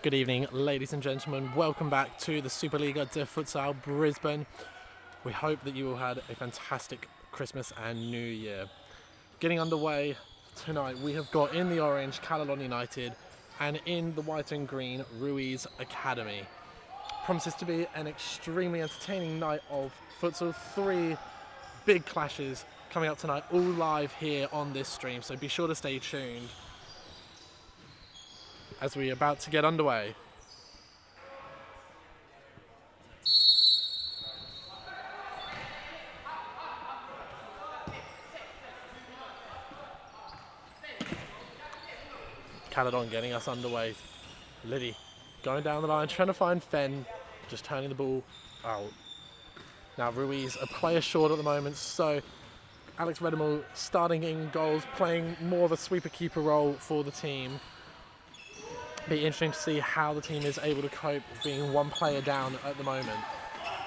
Good evening, ladies and gentlemen. Welcome back to the Superliga de Futsal Brisbane. We hope that you all had a fantastic Christmas and New Year. Getting underway tonight, we have got in the orange Callidon United and in the white and green Ruiz Academy. Promises to be an extremely entertaining night of futsal. 3 big clashes coming up tonight, all live here on this stream, so be sure to stay tuned as we're about to get underway. Callidon getting us underway. Liddy going down the line, trying to find Fenn, just turning the ball out. Now Ruiz, a player short at the moment, so Alex Redemel starting in goals, playing more of a sweeper-keeper role for the team. Be interesting to see how the team is able to cope with being one player down at the moment,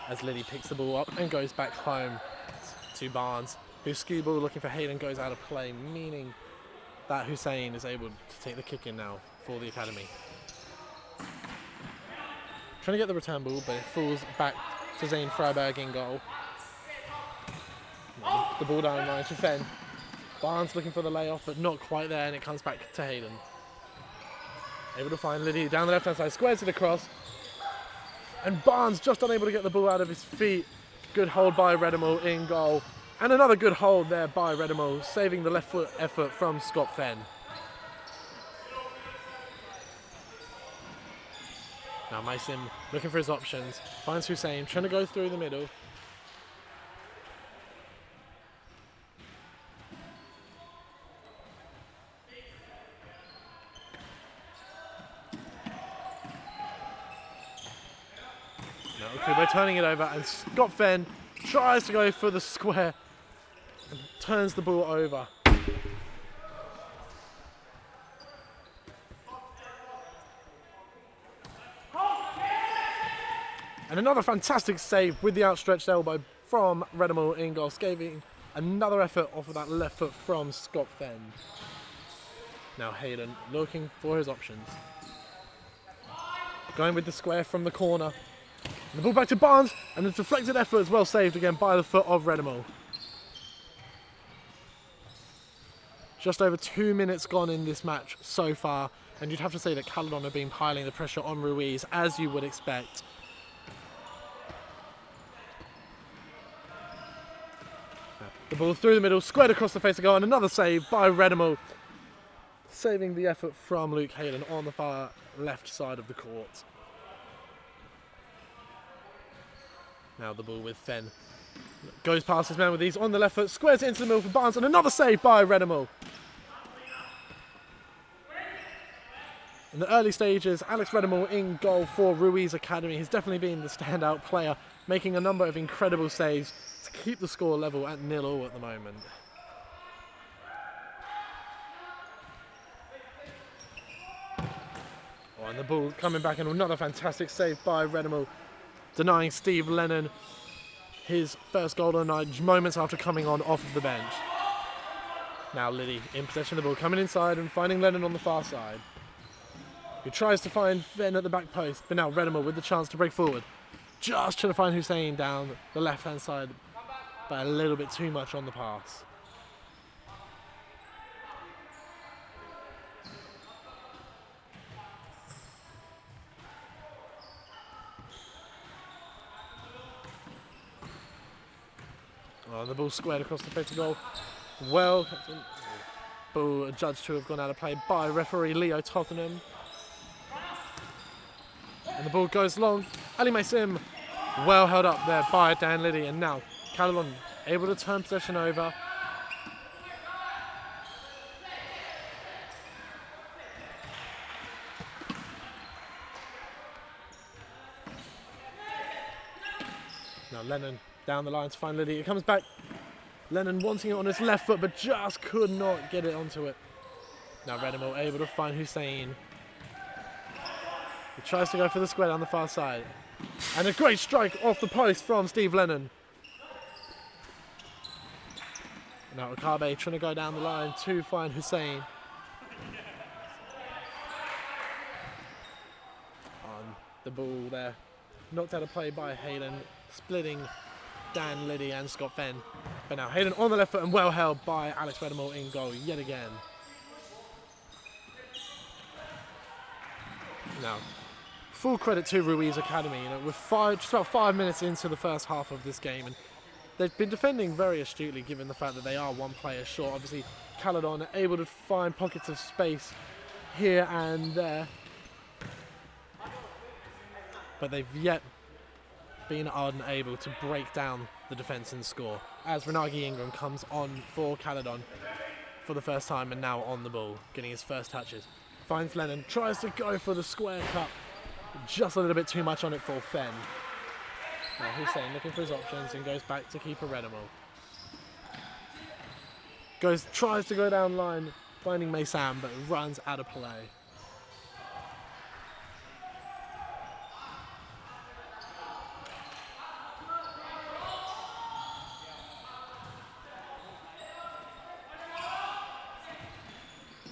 as Liddy picks the ball up and goes back home to Barnes, whose skew ball looking for Hayden goes out of play, meaning that Hussein is able to take the kick in now for the academy. Trying to get the return ball, but it falls back to Zane Freiberg in goal. The ball down the line to Fenn. Barnes looking for the layoff, but not quite there, and it comes back to Hayden. Able to find Liddy down the left-hand side, squares it across. And Barnes just unable to get the ball out of his feet. Good hold by Redemel in goal. And another good hold there by Redemel, saving the left foot effort from Scott Fenn. Now Mason looking for his options, finds Hussein, trying to go through the middle. By turning it over, and Scott Fenn tries to go for the square and turns the ball over. And another fantastic save with the outstretched elbow from Redemel in goal, scaling another effort off of that left foot from Scott Fenn. Now Hayden looking for his options. Going with the square from the corner. The ball back to Barnes, and the deflected effort is well saved again by the foot of Redemel. Just over 2 minutes gone in this match so far, and you'd have to say that Callidon have been piling the pressure on Ruiz, as you would expect. The ball through the middle, squared across the face of goal, and another save by Redemel, saving the effort from Luke Hayden on the far left side of the court. Now the ball with Fenn. Goes past his man with ease on the left foot, squares it into the middle for Barnes, and another save by Redemel. In the early stages, Alex Redemel in goal for Ruiz Academy. He's definitely been the standout player, making a number of incredible saves to keep the score level at 0-0 at the moment. Oh, and the ball coming back, and another fantastic save by Redemel, denying Steve Lennon his first goal of the night moments after coming on off of the bench. Now Liddy in possession of the ball, coming inside and finding Lennon on the far side, who tries to find Fenn at the back post, but now Redemel with the chance to break forward. Just trying to find Hussein down the left-hand side, but a little bit too much on the pass. Oh, the ball squared across the face of goal. Well, ball adjudged to have gone out of play by referee Leo Tottenham. And the ball goes long. Ali Maysim, well held up there by Dan Liddy, and now Callidon able to turn possession over. Now Lennon down the line to find Liddy. It comes back. Lennon wanting it on his left foot, but just could not get it onto it. Now Redemel able to find Hussein. He tries to go for the square down the far side. And a great strike off the post from Steve Lennon. Now Okabe trying to go down the line to find Hussein. The ball there, knocked out of play by Hayden, splitting Dan, Liddy and Scott Fenn. But now Hayden on the left foot and well held by Alex Redemore in goal yet again. Now, full credit to Ruiz Academy. You know, we're just about 5 minutes into the first half of this game, and they've been defending very astutely given the fact that they are one player short. Obviously, Callidon are able to find pockets of space here and there, but they've yet been unable to break down the defence and score, as Renagi Ingram comes on for Callidon for the first time and now on the ball, getting his first touches. Finds Lennon, tries to go for the square cut, just a little bit too much on it for Fenn. Now Hussein looking for his options and goes back to keeper Redemore. Tries to go down line, finding Maysam, but runs out of play.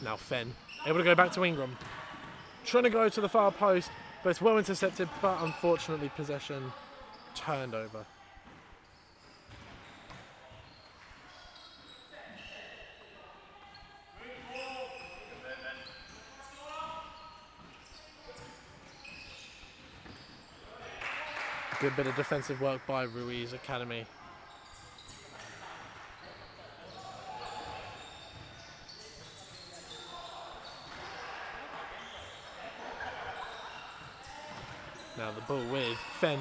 Now Fenn, able to go back to Ingram. Trying to go to the far post, but it's well intercepted, but unfortunately possession turned over. Good bit of defensive work by Ruiz Academy. Now the ball with Fenn,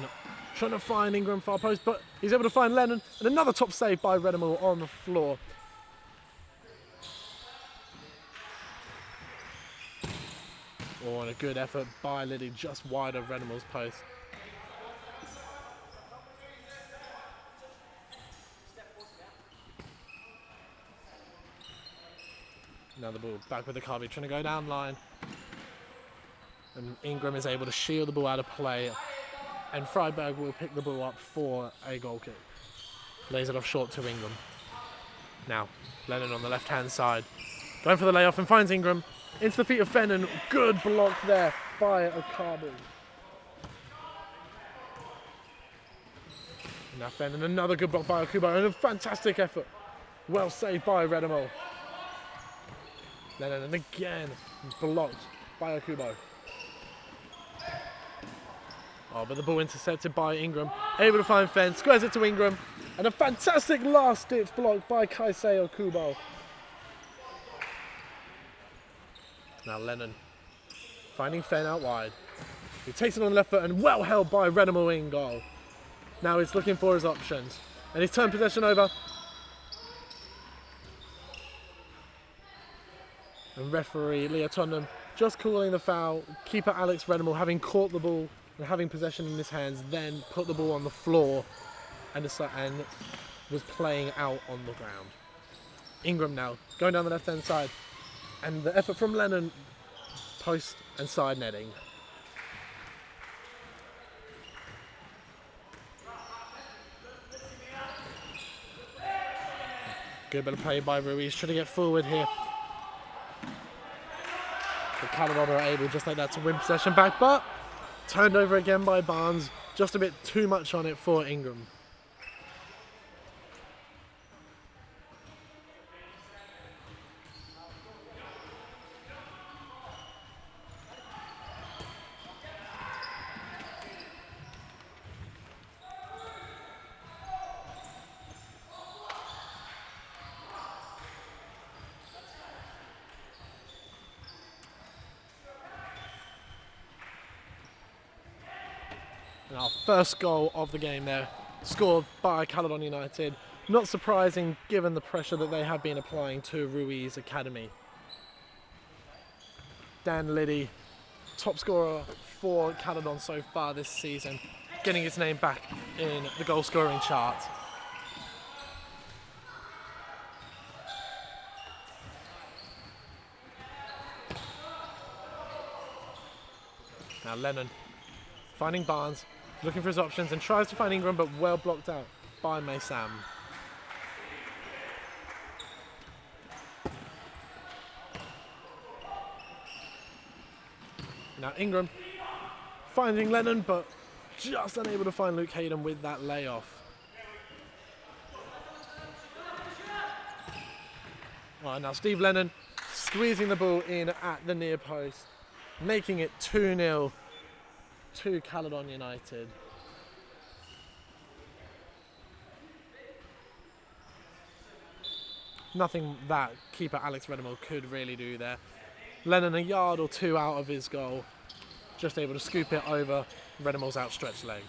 trying to find Ingram far post, but he's able to find Lennon, and another top save by Redemore on the floor. Oh, and a good effort by Liddy, just wide of Redemore's post. Now the ball back with the Carby, trying to go down line. And Ingram is able to shield the ball out of play, and Freiberg will pick the ball up for a goal kick. Lays it off short to Ingram. Now, Lennon on the left-hand side, going for the layoff and finds Ingram into the feet of Fenn, and good block there by Okabu. Now Fenn, and another good block by Okubo, and a fantastic effort. Well saved by Redemore. Lennon, and again blocked by Okubo. Oh, but the ball intercepted by Ingram. Able to find Fenn, squares it to Ingram. And a fantastic last-ditch block by Kaisei Okubo. Now Lennon finding Fenn out wide. He takes it on the left foot and well held by Redemore in goal. Now he's looking for his options. And he's turned possession over. And referee Leah Tottenham just calling the foul. Keeper Alex Redemore having caught the ball and having possession in his hands, then put the ball on the floor and was playing out on the ground. Ingram now going down the left-hand side, and the effort from Lennon, post and side netting. Good bit of play by Ruiz, trying to get forward here. The Callidon are able just like that to win possession back, but turned over again by Barnes. Just a bit too much on it for Ingram. And our first goal of the game there, scored by Callidon United. Not surprising given the pressure that they have been applying to Ruiz Academy. Dan Liddy, top scorer for Callidon so far this season, getting his name back in the goal scoring chart. Now Lennon finding Barnes, looking for his options and tries to find Ingram, but well blocked out by Maysam. Now Ingram finding Lennon, but just unable to find Luke Hayden with that layoff. Right, now Steve Lennon squeezing the ball in at the near post, making it 2-0 to Callidon United. Nothing that keeper Alex Redemore could really do there. Lennon a yard or two out of his goal, just able to scoop it over Redemore's outstretched leg.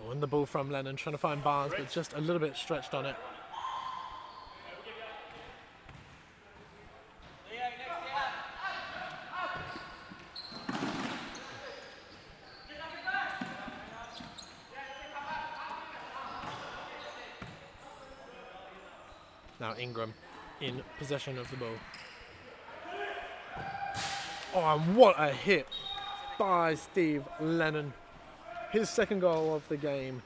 Oh, and the ball from Lennon, trying to find Barnes, but just a little bit stretched on it. Now Ingram in possession of the ball. Oh, and what a hit by Steve Lennon. His second goal of the game.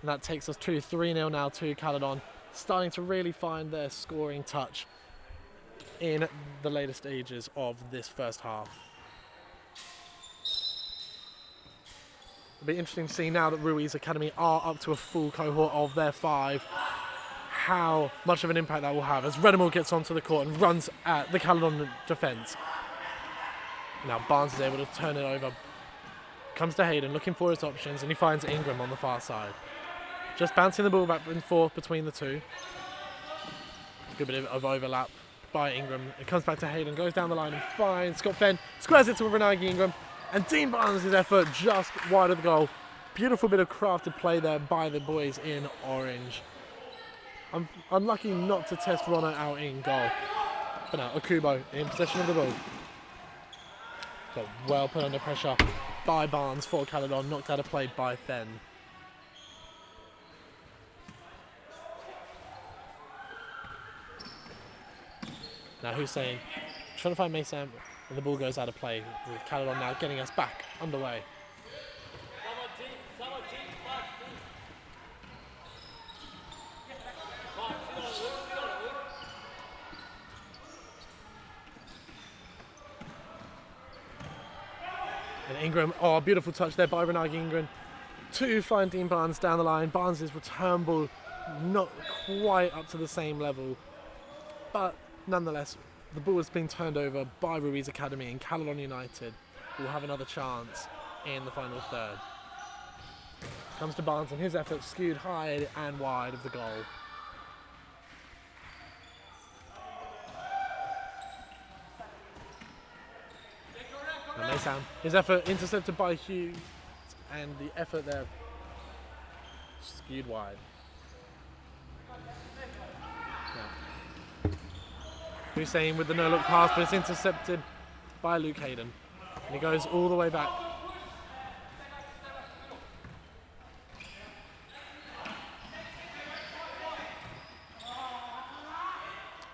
And that takes us to 3-0 now to Callidon, starting to really find their scoring touch in the later stages of this first half. It'll be interesting to see now that Ruiz Academy are up to a full cohort of their 5, how much of an impact that will have as Redemore gets onto the court and runs at the Callidon defence. Now Barnes is able to turn it over, comes to Hayden looking for his options, and he finds Ingram on the far side. Just bouncing the ball back and forth between the two. Good bit of overlap by Ingram. It comes back to Hayden, goes down the line and finds Scott Fenn, squares it to Renagi Ingram, and Dean Barnes' effort just wide of the goal. Beautiful bit of crafted play there by the boys in orange. I'm unlucky not to test Ronner out in goal. But now Okubo in possession of the ball. But well put under pressure by Barnes for Callidon, knocked out of play by Fenn. Now Hussein trying to find Mason, and the ball goes out of play, with Callidon now getting us back underway. And Ingram, oh, beautiful touch there by Renagi Ingram to find Dean Barnes down the line. Barnes' return ball not quite up to the same level, but nonetheless, the ball has been turned over by Ruiz Academy, and Callidon United will have another chance in the final third. Comes to Barnes, and his effort skewed high and wide of the goal. And Mason, his effort intercepted by Hughes, and the effort there skewed wide. Hussein with the no-look pass, but it's intercepted by Luke Hayden. And he goes all the way back.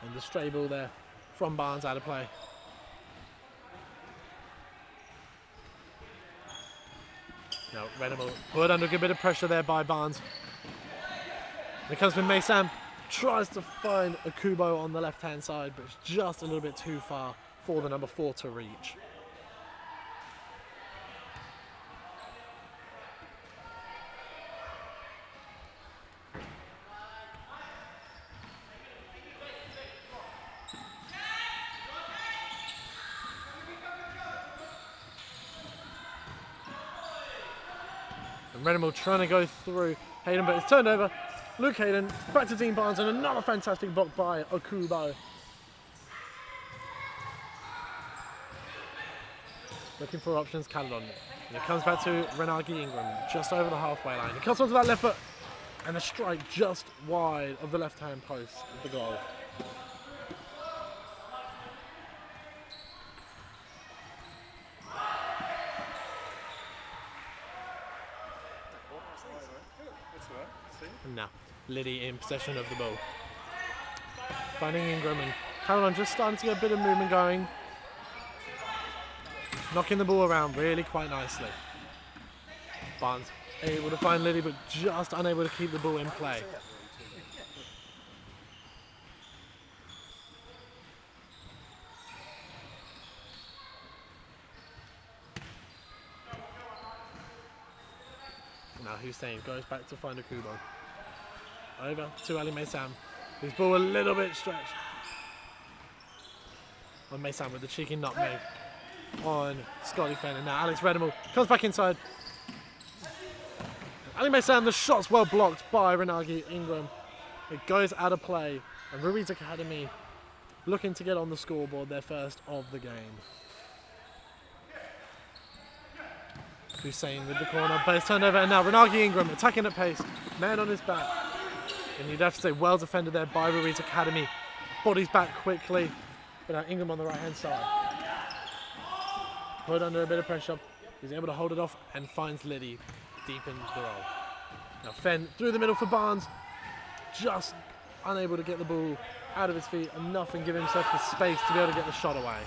And the stray ball there from Barnes out of play. Now Redemore put under a good bit of pressure there by Barnes. Here comes from Mason. Tries to find Okubo on the left-hand side, but it's just a little bit too far for the number 4 to reach. And Redemore trying to go through Hayden, but it's turned over. Luke Hayden, back to Dean Barnes, and another fantastic block by Okubo. Looking for options, Callidon. And it comes back to Renagi Ingram, just over the halfway line. He cuts onto that left foot, and a strike just wide of the left-hand post of the goal. And now Liddy in possession of the ball. Finding Ingram, and Callidon just starting to get a bit of movement going. Knocking the ball around really quite nicely. Barnes able to find Liddy, but just unable to keep the ball in play. Now Hussein goes back to find Akubo. Over to Ali Maysam, whose ball a little bit stretched. On Maysam with the cheeky nutmeg on Scotty Fenn. And now Alex Redemel comes back inside. Ali Maysam, the shot's well blocked by Renagi Ingram. It goes out of play. And Ruiz Academy looking to get on the scoreboard, their first of the game. Hussein with the corner, but it's turned over, and now Renagi Ingram attacking at pace, man on his back. And you'd have to say well defended there by Ruiz Academy. Bodies back quickly, but now Ingram on the right hand side. Put under a bit of pressure, he's able to hold it off and finds Liddy deep in the roll. Now Fenn through the middle for Barnes, just unable to get the ball out of his feet, enough and give himself the space to be able to get the shot away.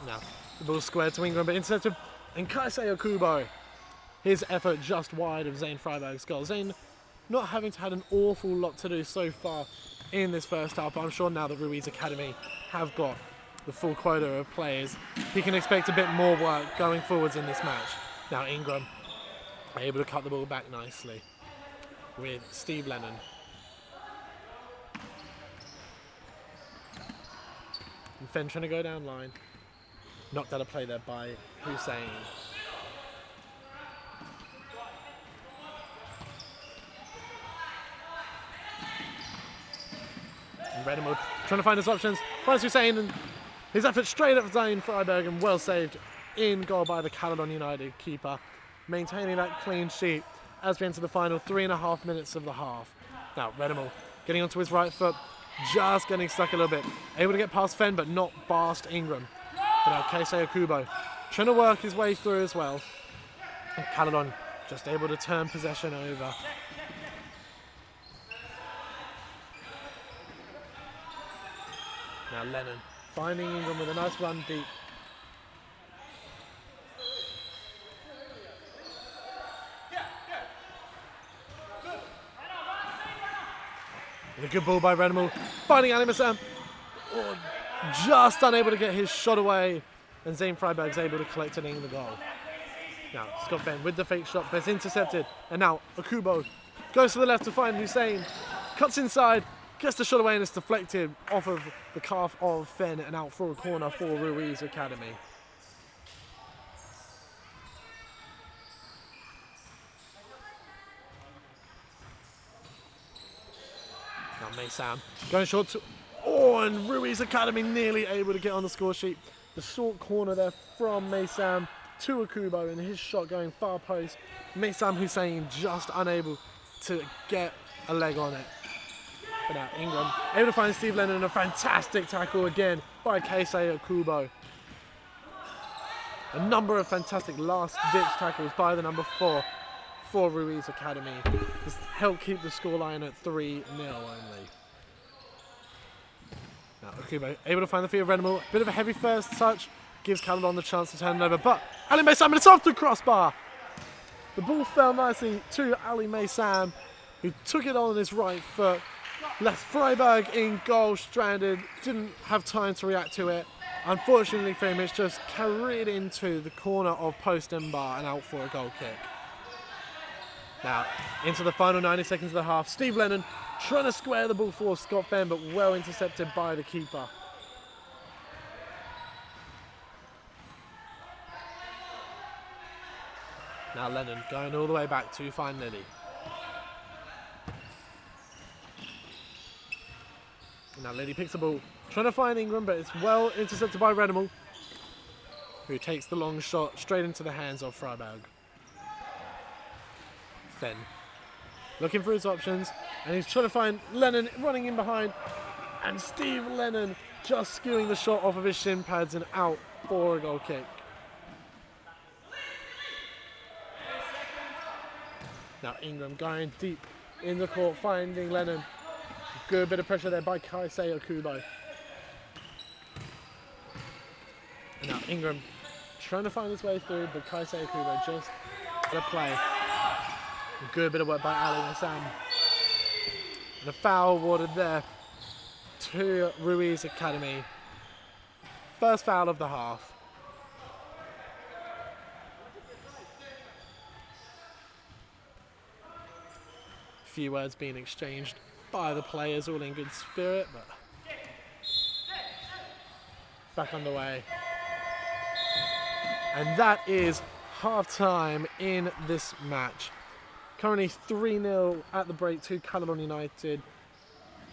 Now, the ball squared to Ingram, but intercepted, and Kaisei Okubo, his effort just wide of Zane Freiberg's goal. Zane not having had an awful lot to do so far in this first half, but I'm sure now that Ruiz Academy have got the full quota of players, he can expect a bit more work going forwards in this match. Now Ingram able to cut the ball back nicely with Steve Lennon. And Fenn trying to go down line. Knocked out of play there by Hussein. And Redemel trying to find his options. Finds Hussein, and his effort straight at Zane Freiberg, and well saved in goal by the Callidon United keeper. Maintaining that clean sheet as we enter the final 3.5 minutes of the half. Now Redemel getting onto his right foot, just getting stuck a little bit. Able to get past Fenn, but not past Ingram. But now Keisei Okubo trying to work his way through as well. And Callidon just able to turn possession over. Now Lennon finding Ingram with a nice run deep. And a good ball by Redemel, finding Ali Maysam. Oh, just unable to get his shot away, and Zane Freiberg's able to collect it in the goal. Now Scott Fenn with the fake shot, but it's intercepted, and now Okubo goes to the left to find Hussein, cuts inside, gets the shot away, and it's deflected off of the calf of Fenn and out for a corner for Ruiz Academy. Now Maysam going short to... Oh, and Ruiz Academy nearly able to get on the score sheet. The short corner there from Maysam to Okubo, and his shot going far post. Maysam Hussein just unable to get a leg on it. But now Ingram able to find Steve Lennon, and a fantastic tackle again by Keisei Okubo. A number of fantastic last-ditch tackles by the number 4 for Ruiz Academy. Just help keep the scoreline at 3-0 only. Now Okubo able to find the feet of Redemel. Bit of a heavy first touch, gives Callidon the chance to turn it over, but Ali Maysam, and it's off the crossbar. The ball fell nicely to Ali Maysam, who took it on his right foot, left Freiberg in goal stranded, didn't have time to react to it. Unfortunately for him, it's just carried into the corner of post and bar and out for a goal kick. Now, into the final 90 seconds of the half, Steve Lennon trying to square the ball for Scott Fenn, but well intercepted by the keeper. Now Lennon going all the way back to find Liddy. Now Liddy picks the ball, trying to find Ingram, but it's well intercepted by Redemel, who takes the long shot straight into the hands of Freiberg. Fenn looking for his options, and he's trying to find Lennon running in behind, and Steve Lennon just skewing the shot off of his shin pads and out for a goal kick. Now Ingram going deep in the court, finding Lennon, Good bit of pressure there by Kaisei Okubo. And now Ingram trying to find his way through, but Kaisei Okubo just at a play. Good bit of work by Ali and Sam. And a foul awarded there to Ruiz Academy. First foul of the half. Few words being exchanged by the players, all in good spirit, but back underway. And that is half-time in this match. Currently 3-0 at the break to Callidon United.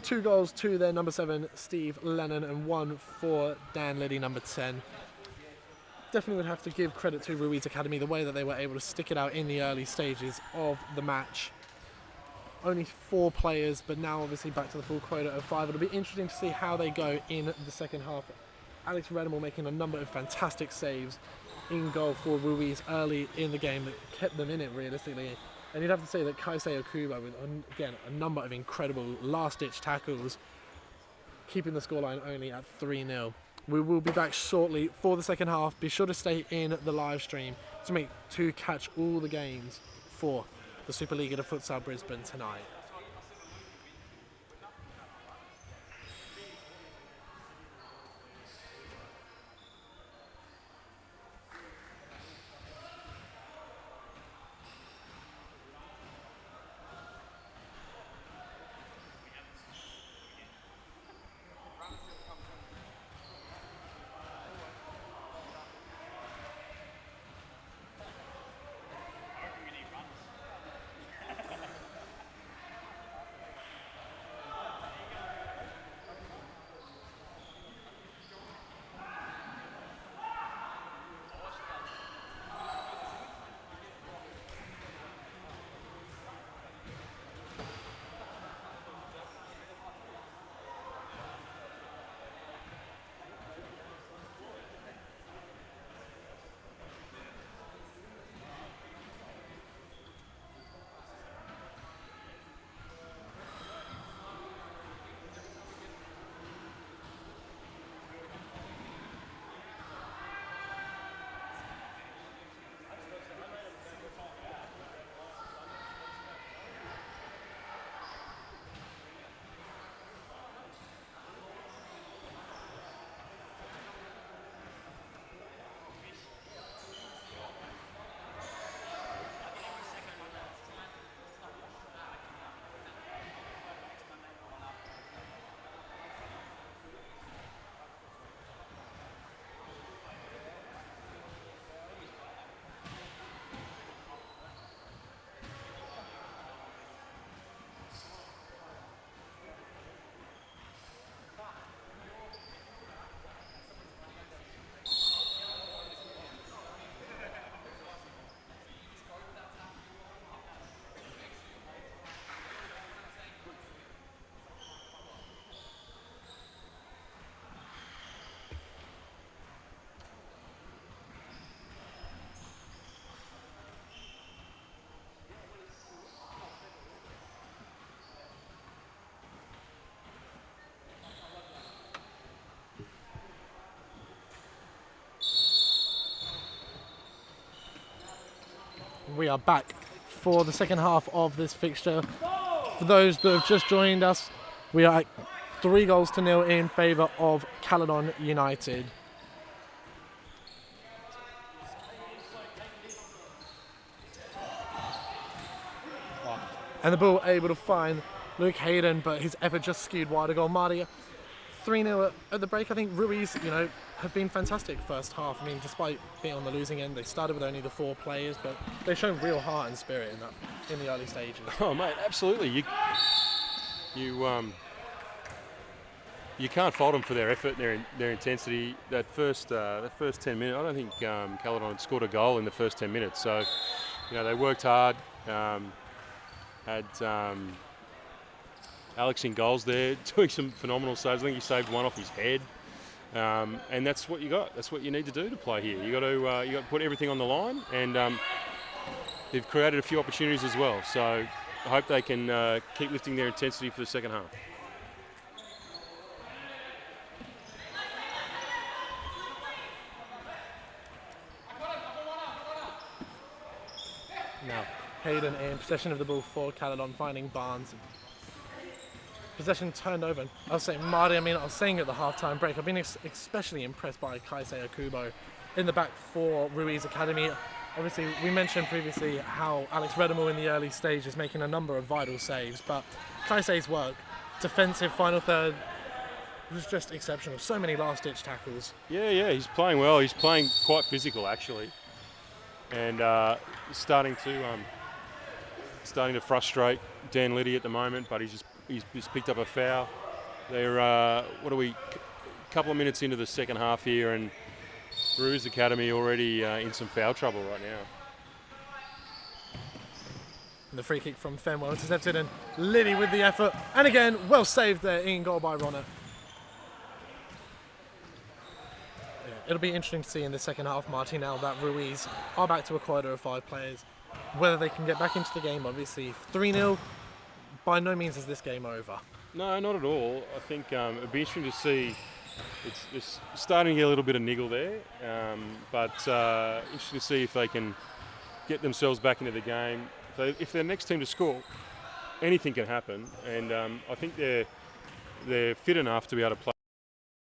2 goals to their number 7, Steve Lennon, and 1 for Dan Liddy, number 10. Definitely would have to give credit to Ruiz Academy, the way that they were able to stick it out in the early stages of the match. Only 4 players, but now obviously back to the full quota of 5. It'll be interesting to see how they go in the second half. Alex Redemore making a number of fantastic saves in goal for Ruiz early in the game that kept them in it realistically. And you'd have to say that Kaisei Okubo with, again, a number of incredible last-ditch tackles, keeping the scoreline only at 3-0. We will be back shortly for the second half. Be sure to stay in the live stream to catch all the games for the Superliga to Futsal Brisbane tonight. We are back for the second half of this fixture. For those that have just joined us, we are at 3-0 in favour of Callidon United. And the ball able to find Luke Hayden, but his effort just skewed wide of goal. Marty, 3-0 at the break. I think Ruiz, have been fantastic first half. I mean, despite being on the losing end, they started with only the 4 players, but they've shown real heart and spirit in the early stages. Oh, mate, absolutely. You can't fault them for their effort, their intensity. That first 10 minutes, I don't think Callidon had scored a goal in the first 10 minutes. So, they worked hard. Had Alex in goals there, doing some phenomenal saves. I think he saved one off his head, and that's what you got. That's what you need to do to play here. You got to put everything on the line, and they've created a few opportunities as well. So I hope they can keep lifting their intensity for the second half. Now, Hayden in possession of the ball for Callidon, finding Barnes. Possession turned over. I was saying, Marty, I was saying at the halftime break, I've been especially impressed by Kaisei Akubo in the back for Ruiz Academy. Obviously, we mentioned previously how Alex Redemore in the early stage is making a number of vital saves, but Kaisei's work, defensive final third, was just exceptional. So many last-ditch tackles. Yeah, he's playing well. He's playing quite physical, actually, and starting to frustrate Dan Liddy at the moment. But he's just picked up a foul. They're a couple of minutes into the second half here, and Ruiz Academy already in some foul trouble right now. And the free kick from Fenn, well intercepted, and Liddy with the effort, and again well saved there in goal by Ronner. It'll be interesting to see in the second half, Marty, now that Ruiz are back to a quota of 5 players, whether they can get back into the game. Obviously 3-0, by no means is this game over. No, not at all. I think it'd be interesting to see. It's starting to get a little bit of niggle there, but interesting to see if they can get themselves back into the game. If they're next team to score, anything can happen, and I think they're fit enough to be able to play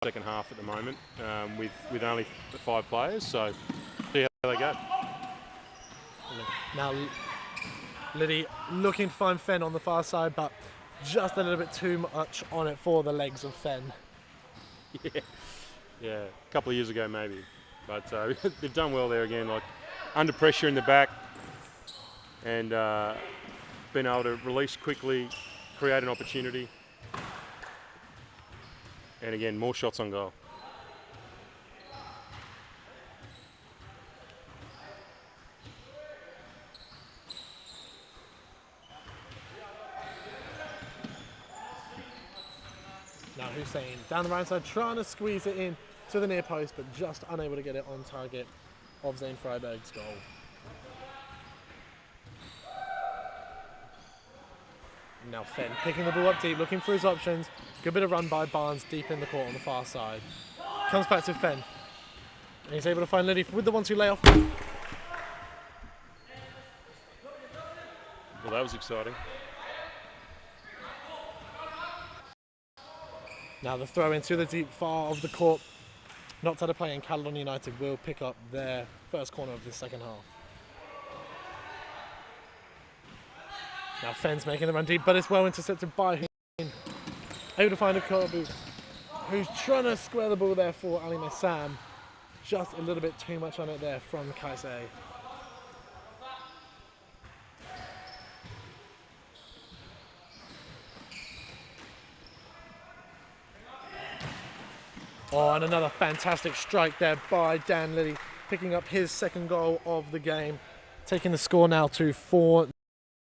the second half at the moment with only 5 players. So see how they go. Now Liddy looking to find Fenn on the far side, but just a little bit too much on it for the legs of Fenn. Yeah, a couple of years ago maybe, but they've done well there again, like under pressure in the back, and been able to release quickly, create an opportunity, and again more shots on goal. Now Hussein down the right side, trying to squeeze it in to the near post, but just unable to get it on target of Zane Freiberg's goal. Now Fenn picking the ball up deep, looking for his options. Good bit of run by Barnes deep in the court on the far side. Comes back to Fenn. And he's able to find Liddy with the 1-2 layoff. Well, that was exciting. Now the throw into the deep far of the court. Not out of play, and Callidon United will pick up their first corner of the second half. Now Fenn's making the run deep, but it's well intercepted by Hussein. Able to find a Kobu, who's trying to square the ball there for Ali Sam. Just a little bit too much on it there from Kaisei. Oh, and another fantastic strike there by Dan Liddy, picking up his second goal of the game, taking the score now to 4.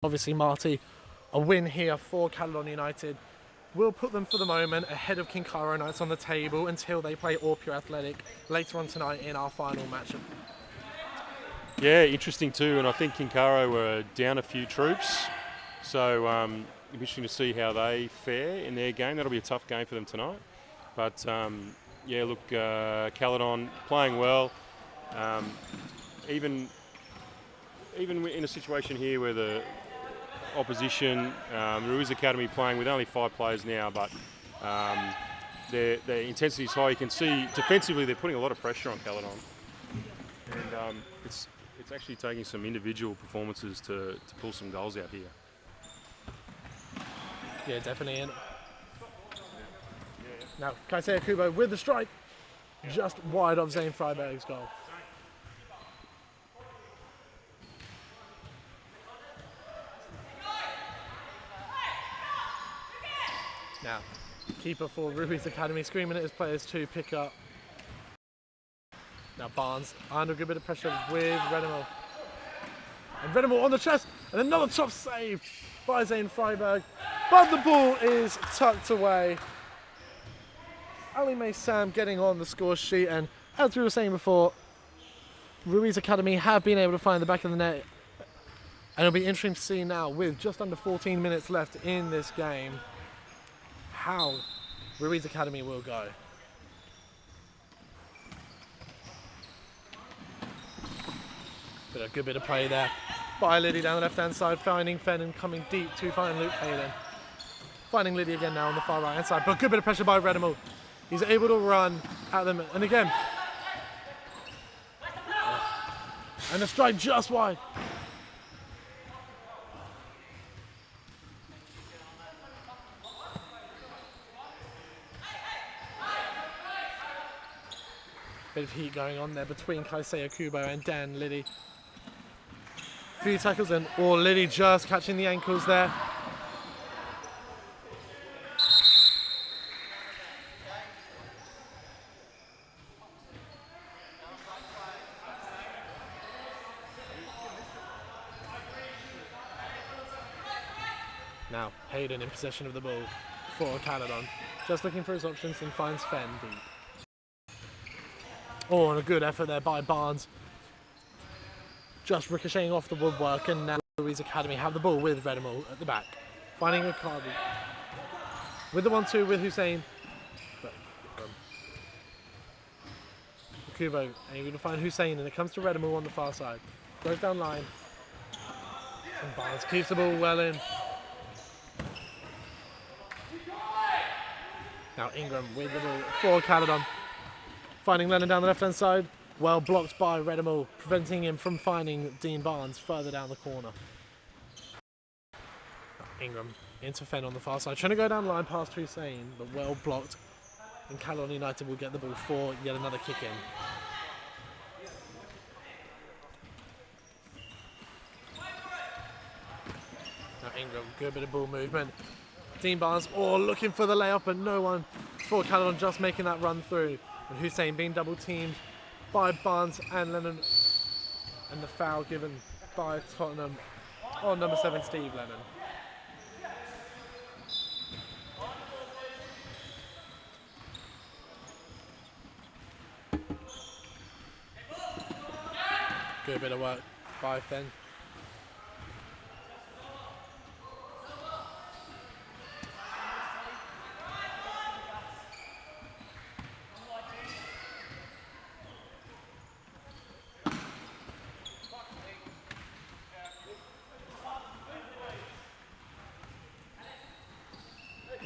Obviously, Marty, a win here for Callidon United will put them for the moment ahead of Kincaro Knights on the table until they play Orpia Athletic later on tonight in our final matchup. Yeah, interesting too, and I think Kincaro were down a few troops, so it'll be interesting to see how they fare in their game. That'll be a tough game for them tonight, but yeah, look, Callidon playing well. Even in a situation here where the opposition, Ruiz Academy playing with only 5 players now, but their intensity is high. You can see defensively they're putting a lot of pressure on Callidon, and it's actually taking some individual performances to pull some goals out here. Yeah, definitely. Now, Kaisei Akubo with the strike, just wide of Zane Freiberg's goal. Now, keeper for Ruiz Academy screaming at his players to pick up. Now Barnes under a good bit of pressure with Redemore. And Redemore on the chest, and another top save by Zane Freiberg. But the ball is tucked away. Ali Sam getting on the score sheet, and as we were saying before, Ruiz Academy have been able to find the back of the net, and it'll be interesting to see now, with just under 14 minutes left in this game, how Ruiz Academy will go. But a good bit of play there by Liddy down the left-hand side, finding Fenn and coming deep to find Luke Hayden. Finding Liddy again now on the far right-hand side, but good bit of pressure by Redemel. He's able to run at them, and again. And a strike just wide. Bit of heat going on there between Kaisei Kubo and Dan Liddy. Few tackles in, or Liddy just catching the ankles there. Now Hayden in possession of the ball for Callidon. Just looking for his options and finds Fenn deep. Oh, and a good effort there by Barnes. Just ricocheting off the woodwork, and now Ruiz Academy have the ball with Redemel at the back. Finding a card with the 1-2 with Hussein. But Kubo able to find Hussein, and it comes to Redemel on the far side. Goes down line. And Barnes keeps the ball well in. Now Ingram with the ball for Callidon. Finding Lennon down the left-hand side. Well blocked by Redemel, preventing him from finding Dean Barnes further down the corner. Ingram into Fenn on the far side. Trying to go down the line past Hussein, but well blocked. And Callidon United will get the ball for yet another kick in. Now Ingram, good bit of ball movement. Dean Barnes, looking for the layup, but no one for Callidon, just making that run through. And Hussein being double teamed by Barnes and Lennon. And the foul given by Tottenham on number 7, Steve Lennon. Good bit of work by Fenn.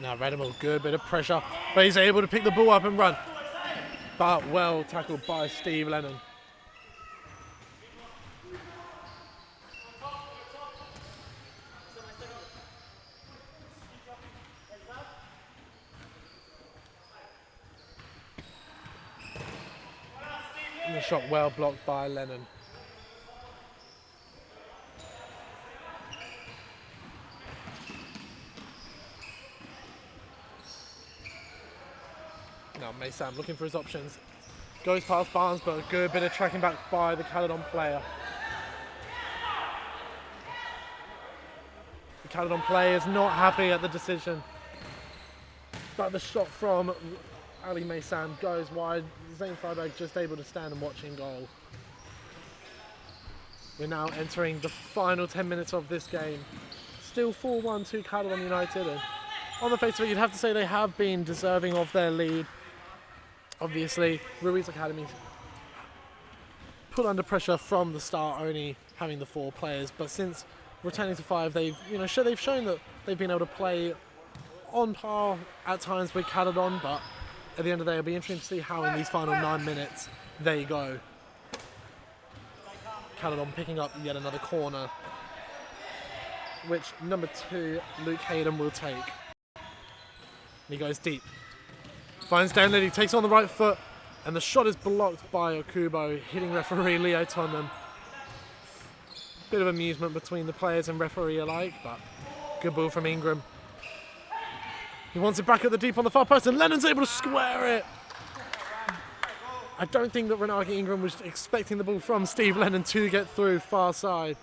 Now Redemel, good bit of pressure, but he's able to pick the ball up and run. But well tackled by Steve Lennon. And the shot well blocked by Lennon. Now Maysam looking for his options. Goes past Barnes, but a good bit of tracking back by the Callidon player. The Callidon player is not happy at the decision. But the shot from Ali Maysam goes wide. Zane Freiberg just able to stand and watch in goal. We're now entering the final 10 minutes of this game. Still 4-1 to Callidon United. And on the face of it, you'd have to say they have been deserving of their lead. Obviously, Ruiz Academy put under pressure from the start, only having the 4 players. But since returning to 5, they've shown that they've been able to play on par at times with Callidon. But at the end of the day, it'll be interesting to see how in these final 9 minutes they go. Callidon picking up yet another corner, which number 2, Luke Hayden, will take. And he goes deep. Finds Dan Liddy, takes on the right foot, and the shot is blocked by Okubo, hitting referee Leo Tottenham. Bit of amusement between the players and referee alike, but good ball from Ingram. He wants it back at the deep on the far post, and Lennon's able to square it. I don't think that Renagi Ingram was expecting the ball from Steve Lennon to get through far side.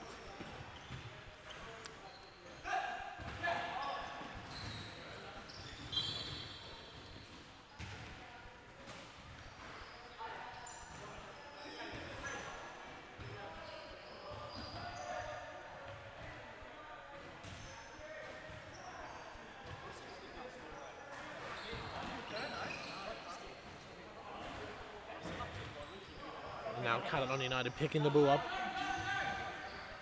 Now Callidon United picking the ball up.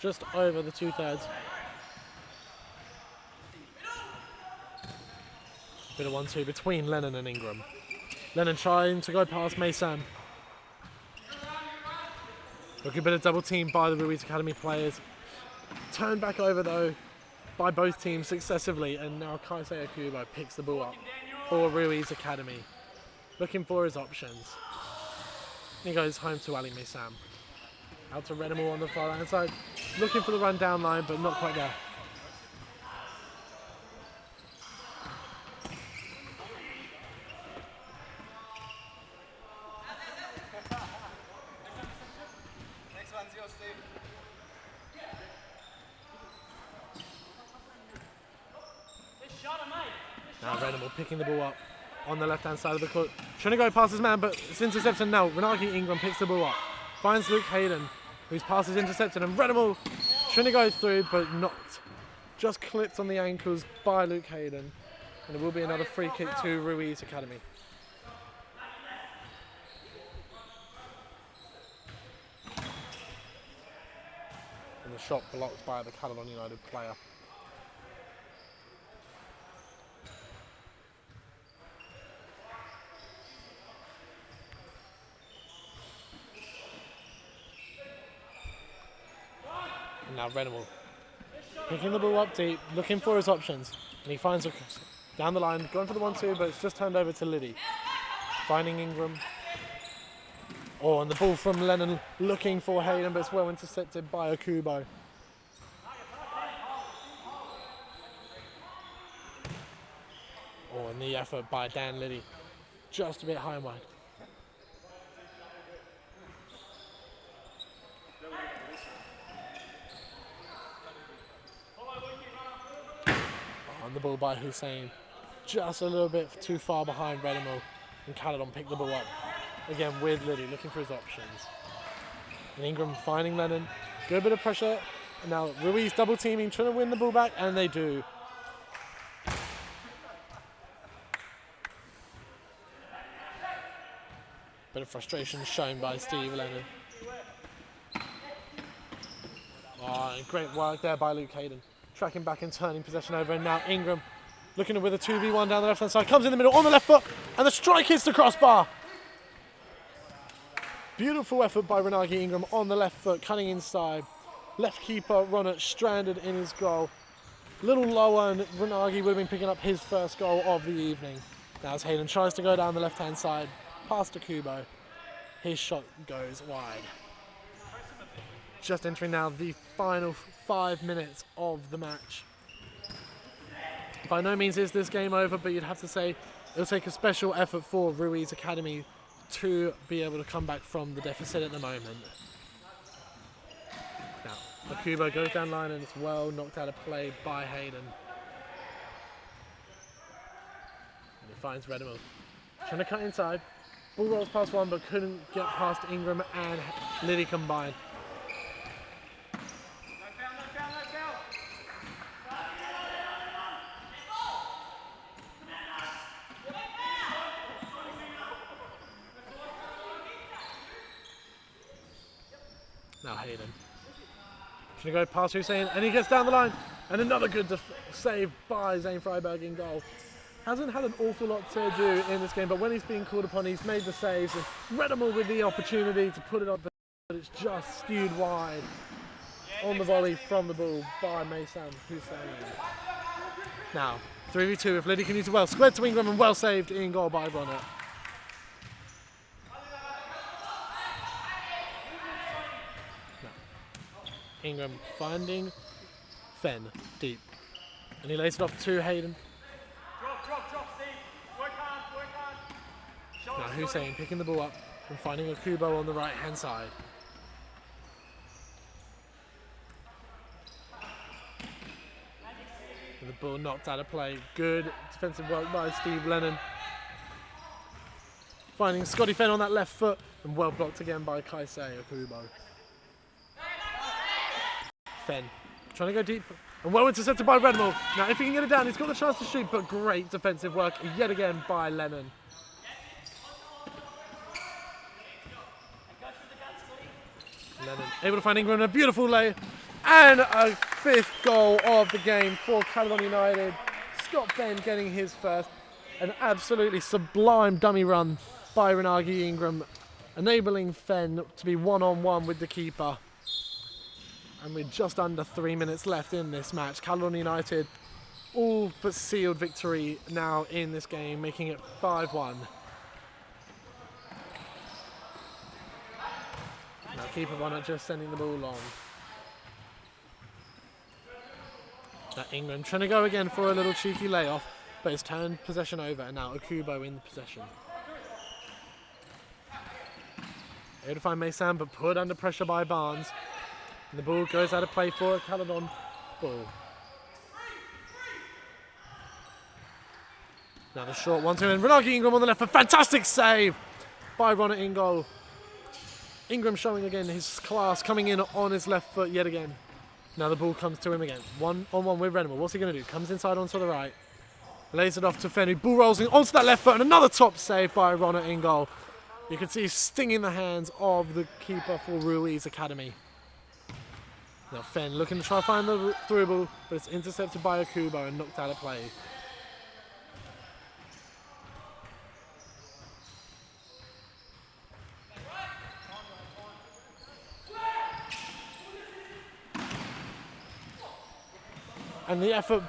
just over the 2/3. Bit of 1-2 between Lennon and Ingram. Lennon trying to go past Mason. Looking a bit of double team by the Ruiz Academy players. Turned back over though by both teams successively, and now Kaisei Okubo picks the ball up for Ruiz Academy. Looking for his options. He goes home to Ali Mason. Out to Renimal on the far right hand side. Looking for the run down line, but not quite there. Now Renimal picking the ball up on the left-hand side of the court. Trying to go past his man, but it's intercepted now. Renagi Ingram picks the ball up. Finds Luke Hayden, whose pass is intercepted, and Renimal trying to go through, but not. Just clipped on the ankles by Luke Hayden. And it will be another free kick to Ruiz Academy. And the shot blocked by the Callidon United player. And now Renimal picking the ball up deep, looking for his options. And he finds a cross down the line, going for the 1-2, but it's just turned over to Liddy. Finding Ingram. Oh, and the ball from Lennon looking for Hayden, but it's well intercepted by Okubo. Oh, and the effort by Dan Liddy. Just a bit high and wide. On the ball by Hussein. Just a little bit too far behind Renimal. And Callidon picked the ball up. Again with Liddy, looking for his options. And Ingram finding Lennon. Good bit of pressure. And now Ruiz double teaming, trying to win the ball back, and they do. Bit of frustration shown by Steve Lennon. Oh, and great work there by Luke Hayden. Tracking back and turning possession over, and now Ingram looking with a 2v1 down the left hand side. Comes in the middle on the left foot, and the strike hits the crossbar. Beautiful effort by Renagi Ingram on the left foot, cutting inside. Left keeper Ronert stranded in his goal. Little lower, and Renagi would have been picking up his first goal of the evening. Now as Hayden tries to go down the left hand side, past to Kubo. His shot goes wide. Just entering now the final 5 minutes of the match. By no means is this game over, but you'd have to say it'll take a special effort for Ruiz Academy to be able to come back from the deficit at the moment. Now, Akubo goes down line and it's well knocked out of play by Hayden. And he finds Renimal. Trying to cut inside. Ball rolls past one, but couldn't get past Ingram and Liddy combined. Now Hayden. Trying to go past Hussein, and he gets down the line. And another good save by Zane Freiberg in goal. Hasn't had an awful lot to do in this game, but when he's being called upon, he's made the saves. And Renimal with the opportunity to put it up, but it's just skewed wide on the volley from the ball by Mason Hussein. Now, 3v2 if Liddy can use it well. Squared to Ingram and well saved in goal by Ronert. Ingram finding Fenn deep. And he lays it off to Hayden. Drop, Steve. Work hard. Now Hussein picking the ball up and finding a Kubo on the right hand side. And the ball knocked out of play. Good defensive work by Steve Lennon. Finding Scotty Fenn on that left foot and well blocked again by Kaisei Okubo. Fenn trying to go deep and well intercepted by Renimal. Now if he can get it down, he's got the chance to shoot, but great defensive work yet again by Lennon. Lennon able to find Ingram, a beautiful lay And a 5th goal of the game for Callidon United. Scott Benn getting his first. An absolutely sublime dummy run by Renagi Ingram, enabling Fenn to be one-on-one with the keeper. And with just under 3 minutes left in this match, Callidon United all but sealed victory now in this game, making it 5-1. Now keeper Bonnet just sending the ball long. Now Ingram trying to go again for a little cheeky layoff, but it's turned possession over, and now Okubo in the possession. Able to find Maysan, but put under pressure by Barnes. And the ball goes out of play for a Callidon ball. Now the short 1-2, and Renagi Ingram on the left, a fantastic save by Ronald Ingold. Ingram showing again his class, coming in on his left foot yet again. Now the ball comes to him again. 1-on-1 with Renimal. What's he going to do? Comes inside onto the right. Lays it off to Fenn, who ball rolls in onto that left foot, and another top save by Ronald Ingold. You can see he's stinging the hands of the keeper for Ruiz Academy. Now Fenn looking to try to find the through ball, but it's intercepted by Okubo and knocked out of play. And the effort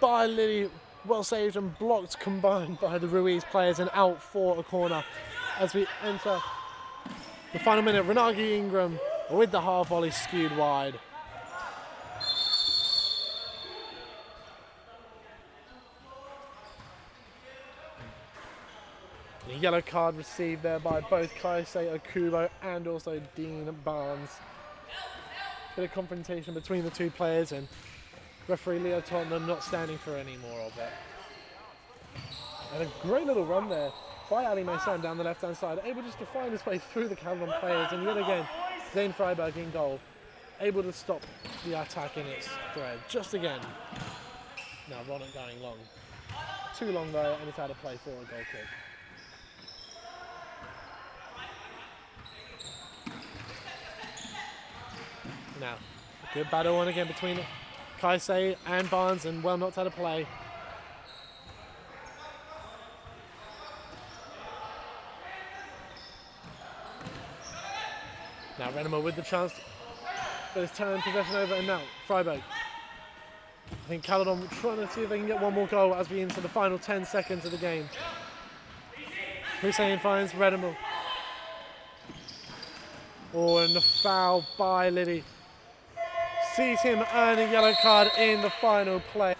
by Liddy, well saved and blocked combined by the Ruiz players, and out for a corner as we enter the final minute. Renagi Ingram with the half volley skewed wide. The yellow card received there by both Kaisei Okubo and also Dean Barnes. Bit of confrontation between the two players, and referee Leo Tottenham not standing for any more of it. And a great little run there by Ali Maysan down the left-hand side, able just to find his way through the Callidon players, and yet again, Zane Freiberg in goal, able to stop the attack in its thread, just again. Now Ronald going long. Too long though, and it's out of play for a goal kick. Now, a good battle on again between Kaisei and Barnes, and well knocked out of play. Now Renimal with the chance, but it's turned possession over, and now Freiberg. I think Callidon trying to see if they can get one more goal as we enter the final 10 seconds of the game. Hussein finds Renimal. Oh, and the foul by Liddy sees him earn a yellow card in the final play.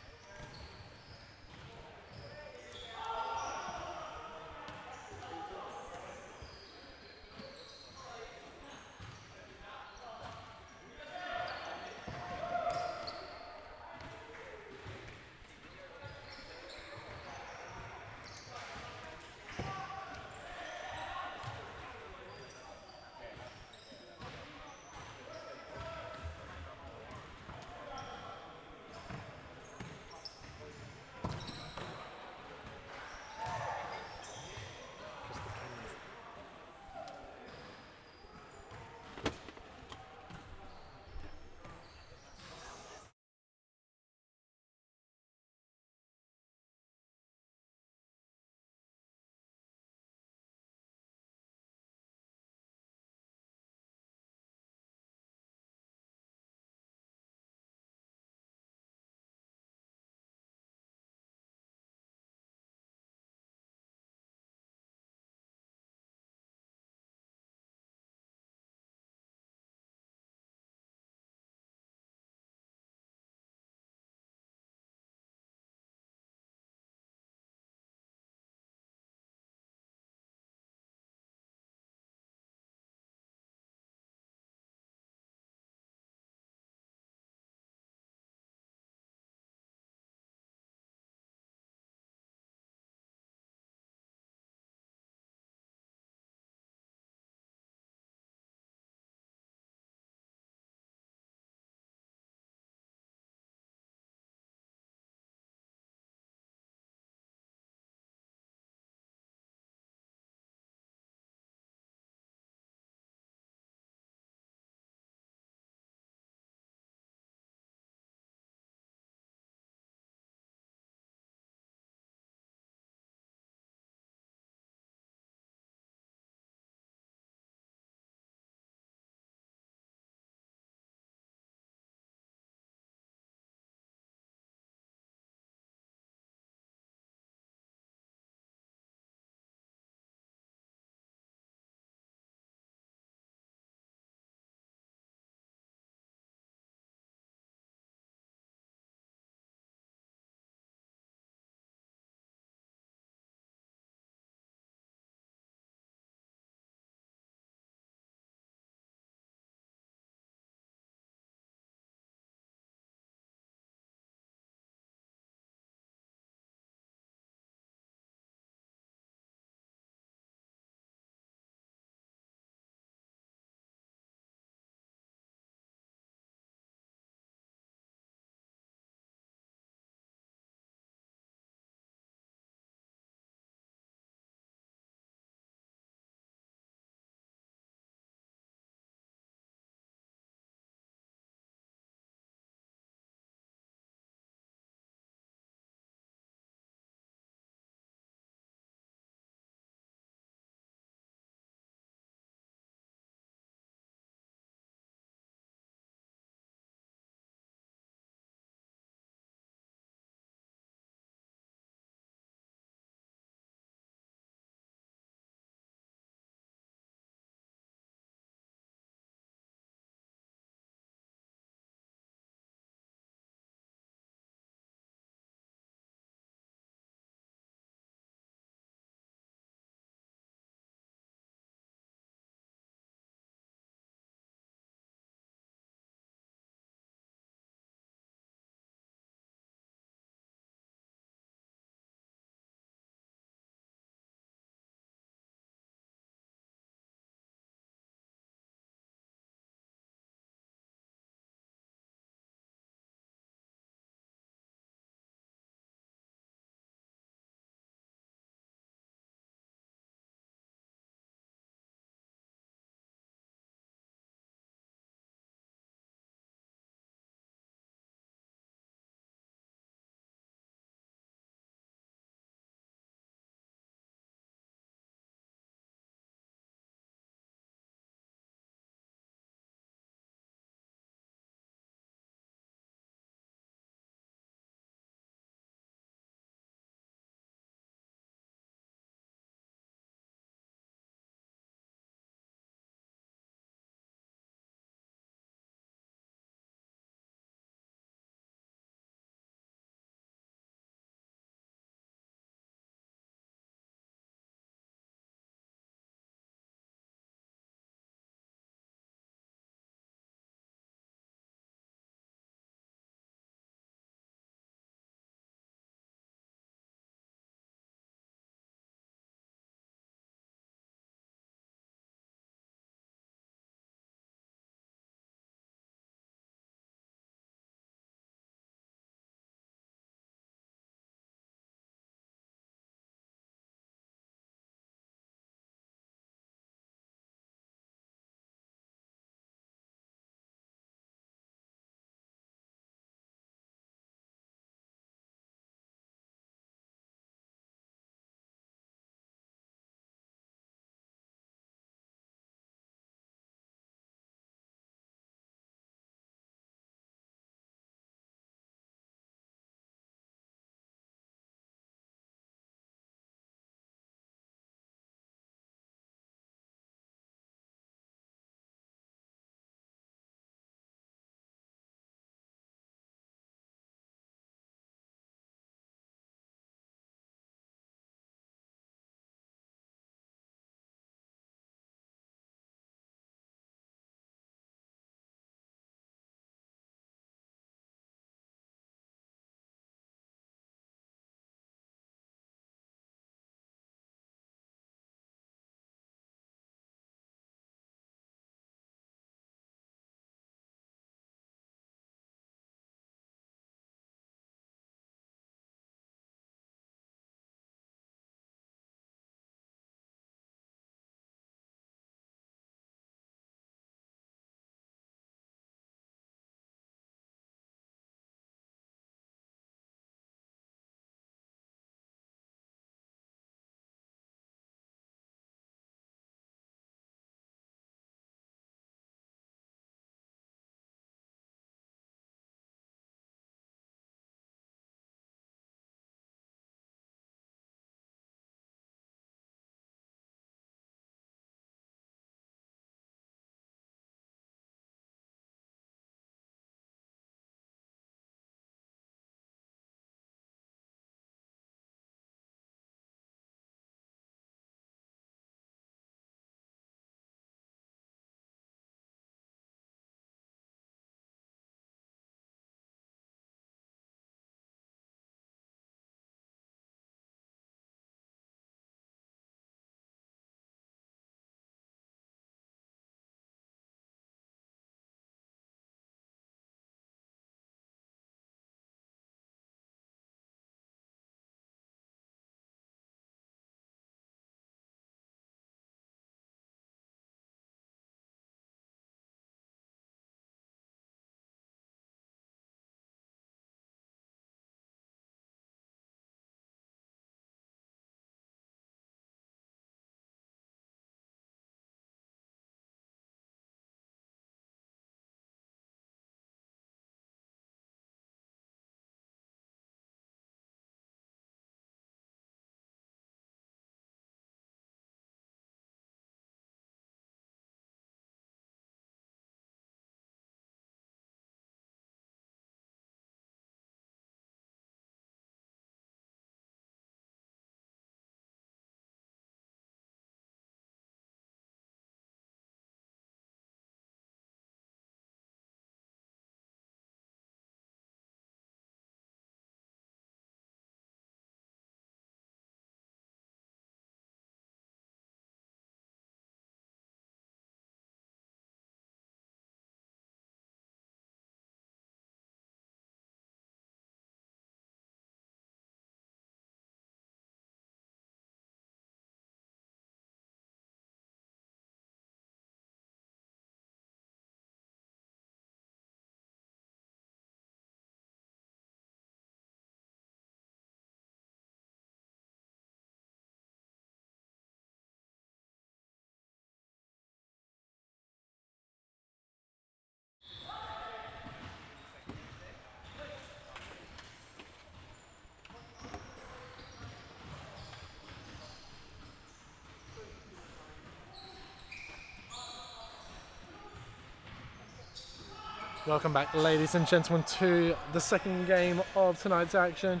Welcome back, ladies and gentlemen, to the second game of tonight's action.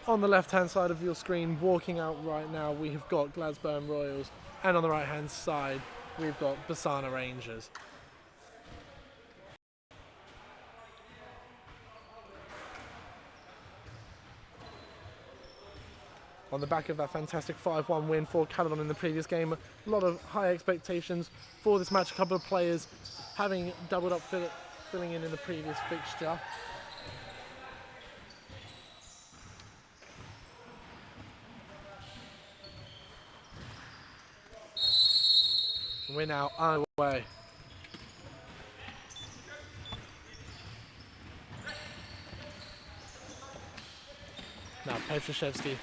On the left-hand side of your screen, walking out right now, we have got Glasburn Royals, and on the right-hand side, we've got Bessarna Rangers. On the back of that fantastic 5-1 win for Callidon in the previous game, a lot of high expectations for this match. A couple of players having doubled up filling in the previous fixture. We're now underway. Now Petruszewski.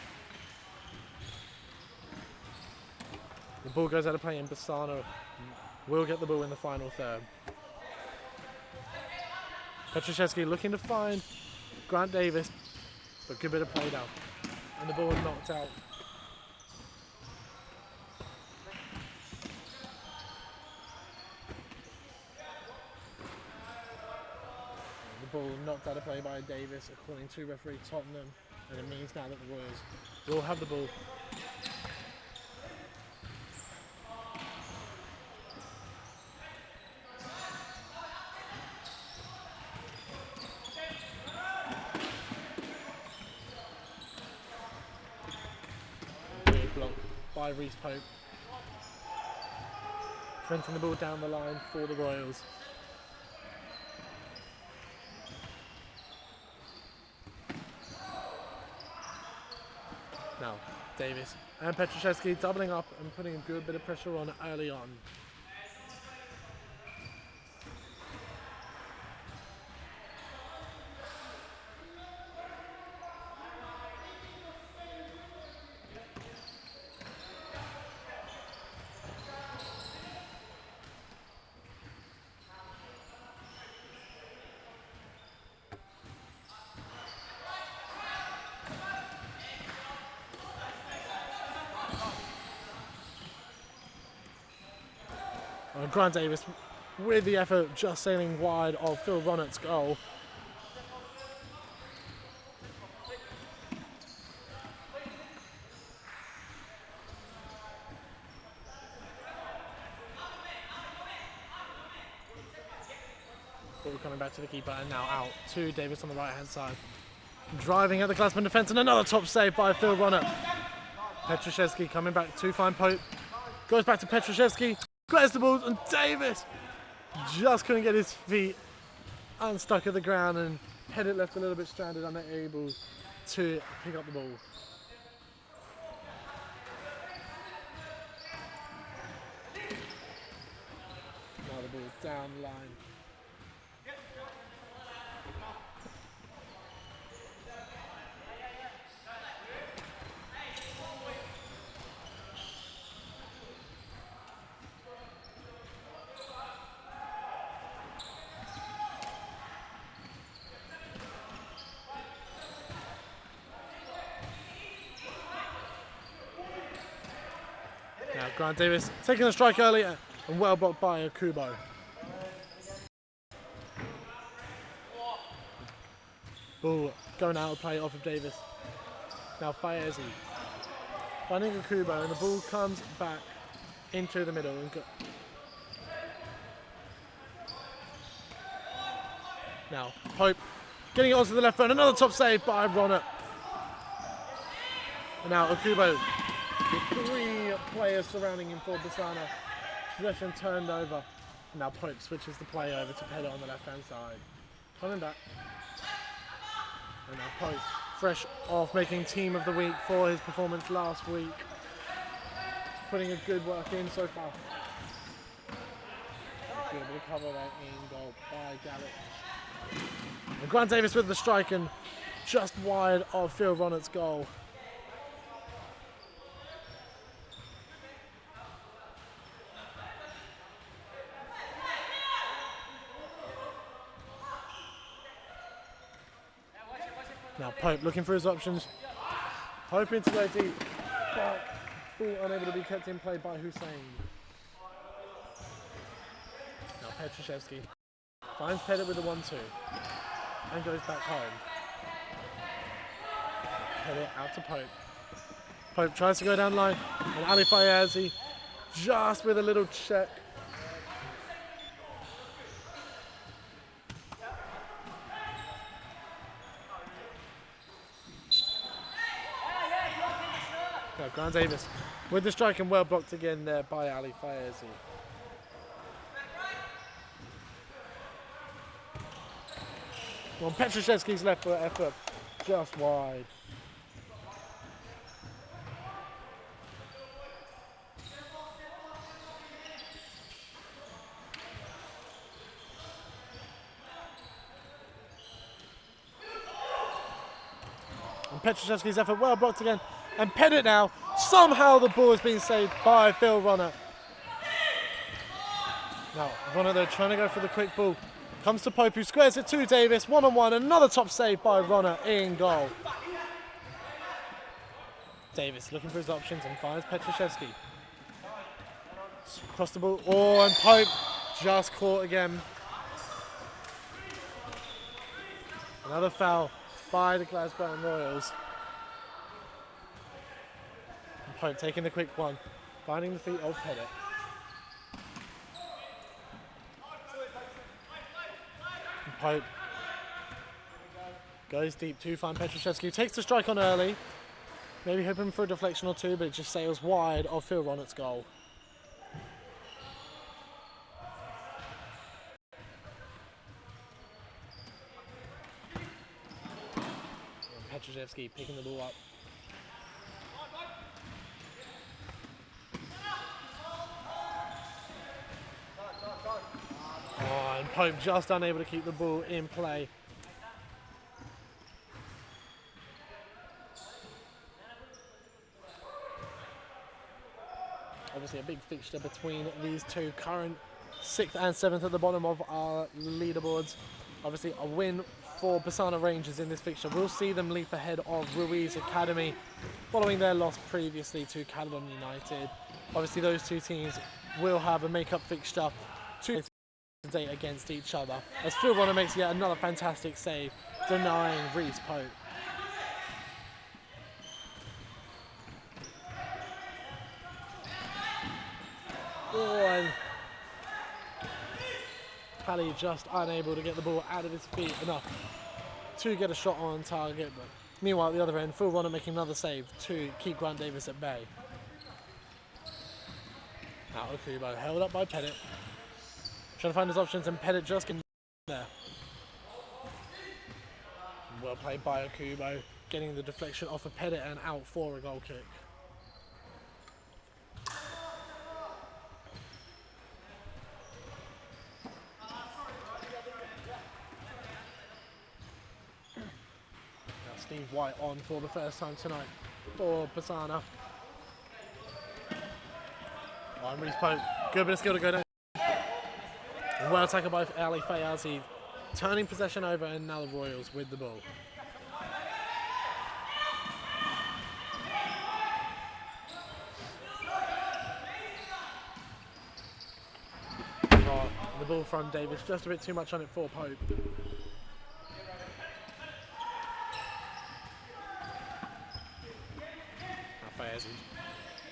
The ball goes out of play and Bessarna will get the ball in the final third. Petruszewski looking to find Grant Davis, but good bit of play down. And the ball knocked out. The ball knocked out of play by Davis, according to referee Tottenham, and it means now that the Royals will have the ball. By Ruiz Pope, preventing the ball down the line for the Royals. Now Davis and Petruszewski doubling up and putting a good bit of pressure on early on. Grant Davis with the effort just sailing wide of Phil Ronnett's goal. Ball coming back to the keeper and now out to Davis on the right hand side. Driving at the Glasburn defence and another top save by Phil Ronnett. Petruszewski coming back to find Pope. Goes back to Petruszewski. Grabs the ball and Davis just couldn't get his feet unstuck at the ground and had it left a little bit stranded, unable to pick up the ball. Now the ball down the line. Grant Davis taking a strike earlier and well blocked by Kubo. Ball going out of play off of Davis. Now Fayezi finding Kubo and the ball comes back into the middle. Now Pope getting it onto the left foot. Another top save by Ronnet. And now Okubo with three players surrounding him for Bessarna. Possession turned over. Now Pope switches the play over to Pedder on the left-hand side. Coming back. And now Pope, fresh off making team of the week for his performance last week. Putting a good work in so far. Good bit of cover there in goal by Gallup. And Grant Davis with the strike and just wide of Phil Ronnett's goal. Now Pope looking for his options, hoping to go deep, but ball unable to be kept in play by Hussein. Now Petruszewski Finds Pettit with the 1-2. And goes back home. Pettit out to Pope. Pope tries to go down the line. And Ali Fayazi just with a little check. No, Grant Davis with the strike and well blocked again there by Ali Fayazi. Well, Petruszewski's left foot effort just wide. And Petruszewski's effort well blocked again. And Pettit now, somehow the ball is being saved by Phil Ronner. Now, Ronner though trying to go for the quick ball. Comes to Pope who squares it to Davis, 1-on-1, another top save by Ronner in goal. Davis looking for his options and finds Petruszewski. Across the ball, oh, and Pope just caught again. Another foul by the Glasburn Royals. And Pope taking the quick one, finding the feet of Pettit. Pope goes deep to find Petruszewski, takes the strike on early, maybe hoping for a deflection or two, but it just sails wide of Phil Ronner's goal. And Petruszewski picking the ball up. Oh, and Pope just unable to keep the ball in play. Obviously a big fixture between these two, current 6th and 7th at the bottom of our leaderboards. Obviously a win for Bessarna Rangers in this fixture. We'll see them leap ahead of Ruiz Academy following their loss previously to Callidon United. Obviously those two teams will have a make-up fixture today against each other, as Phil Ronner makes yet another fantastic save, denying Reese Pope. Oh, and Pally just unable to get the ball out of his feet enough to get a shot on target, but meanwhile at the other end, Phil Ronner making another save to keep Grant Davis at bay. Now Okubo held up by Pettit. Trying to find his options, and Pettit just getting there. Well played by Okubo, getting the deflection off of Pettit and out for a goal kick. Now Steve White on for the first time tonight for Bessarna. Oh, and Reese Pope, good bit of skill to go down. Well tackled by Ali Fayazi, turning possession over, and now the Royals with the ball. Oh, the ball from Davis, just a bit too much on it for Pope. Now Fayazi.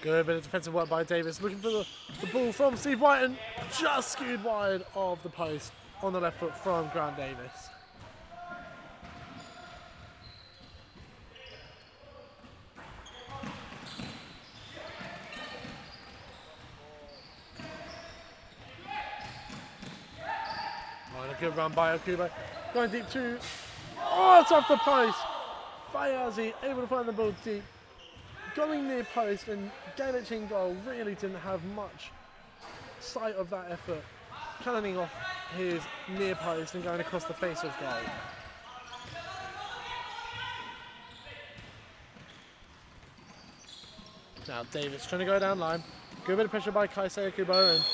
Good bit of defensive work by Davis, looking for the ball from Steve White, and just skewed wide of the post on the left foot from Grant Davis. Oh, and a good run by Okubo, going deep too. Oh, it's off the post. Fayazi able to find the ball deep. Going near post, and Galich in goal really didn't have much sight of that effort. Cannoning off his near post and going across the face of goal. Now Davis trying to go down line. Good bit of pressure by Kaisei Okubo, and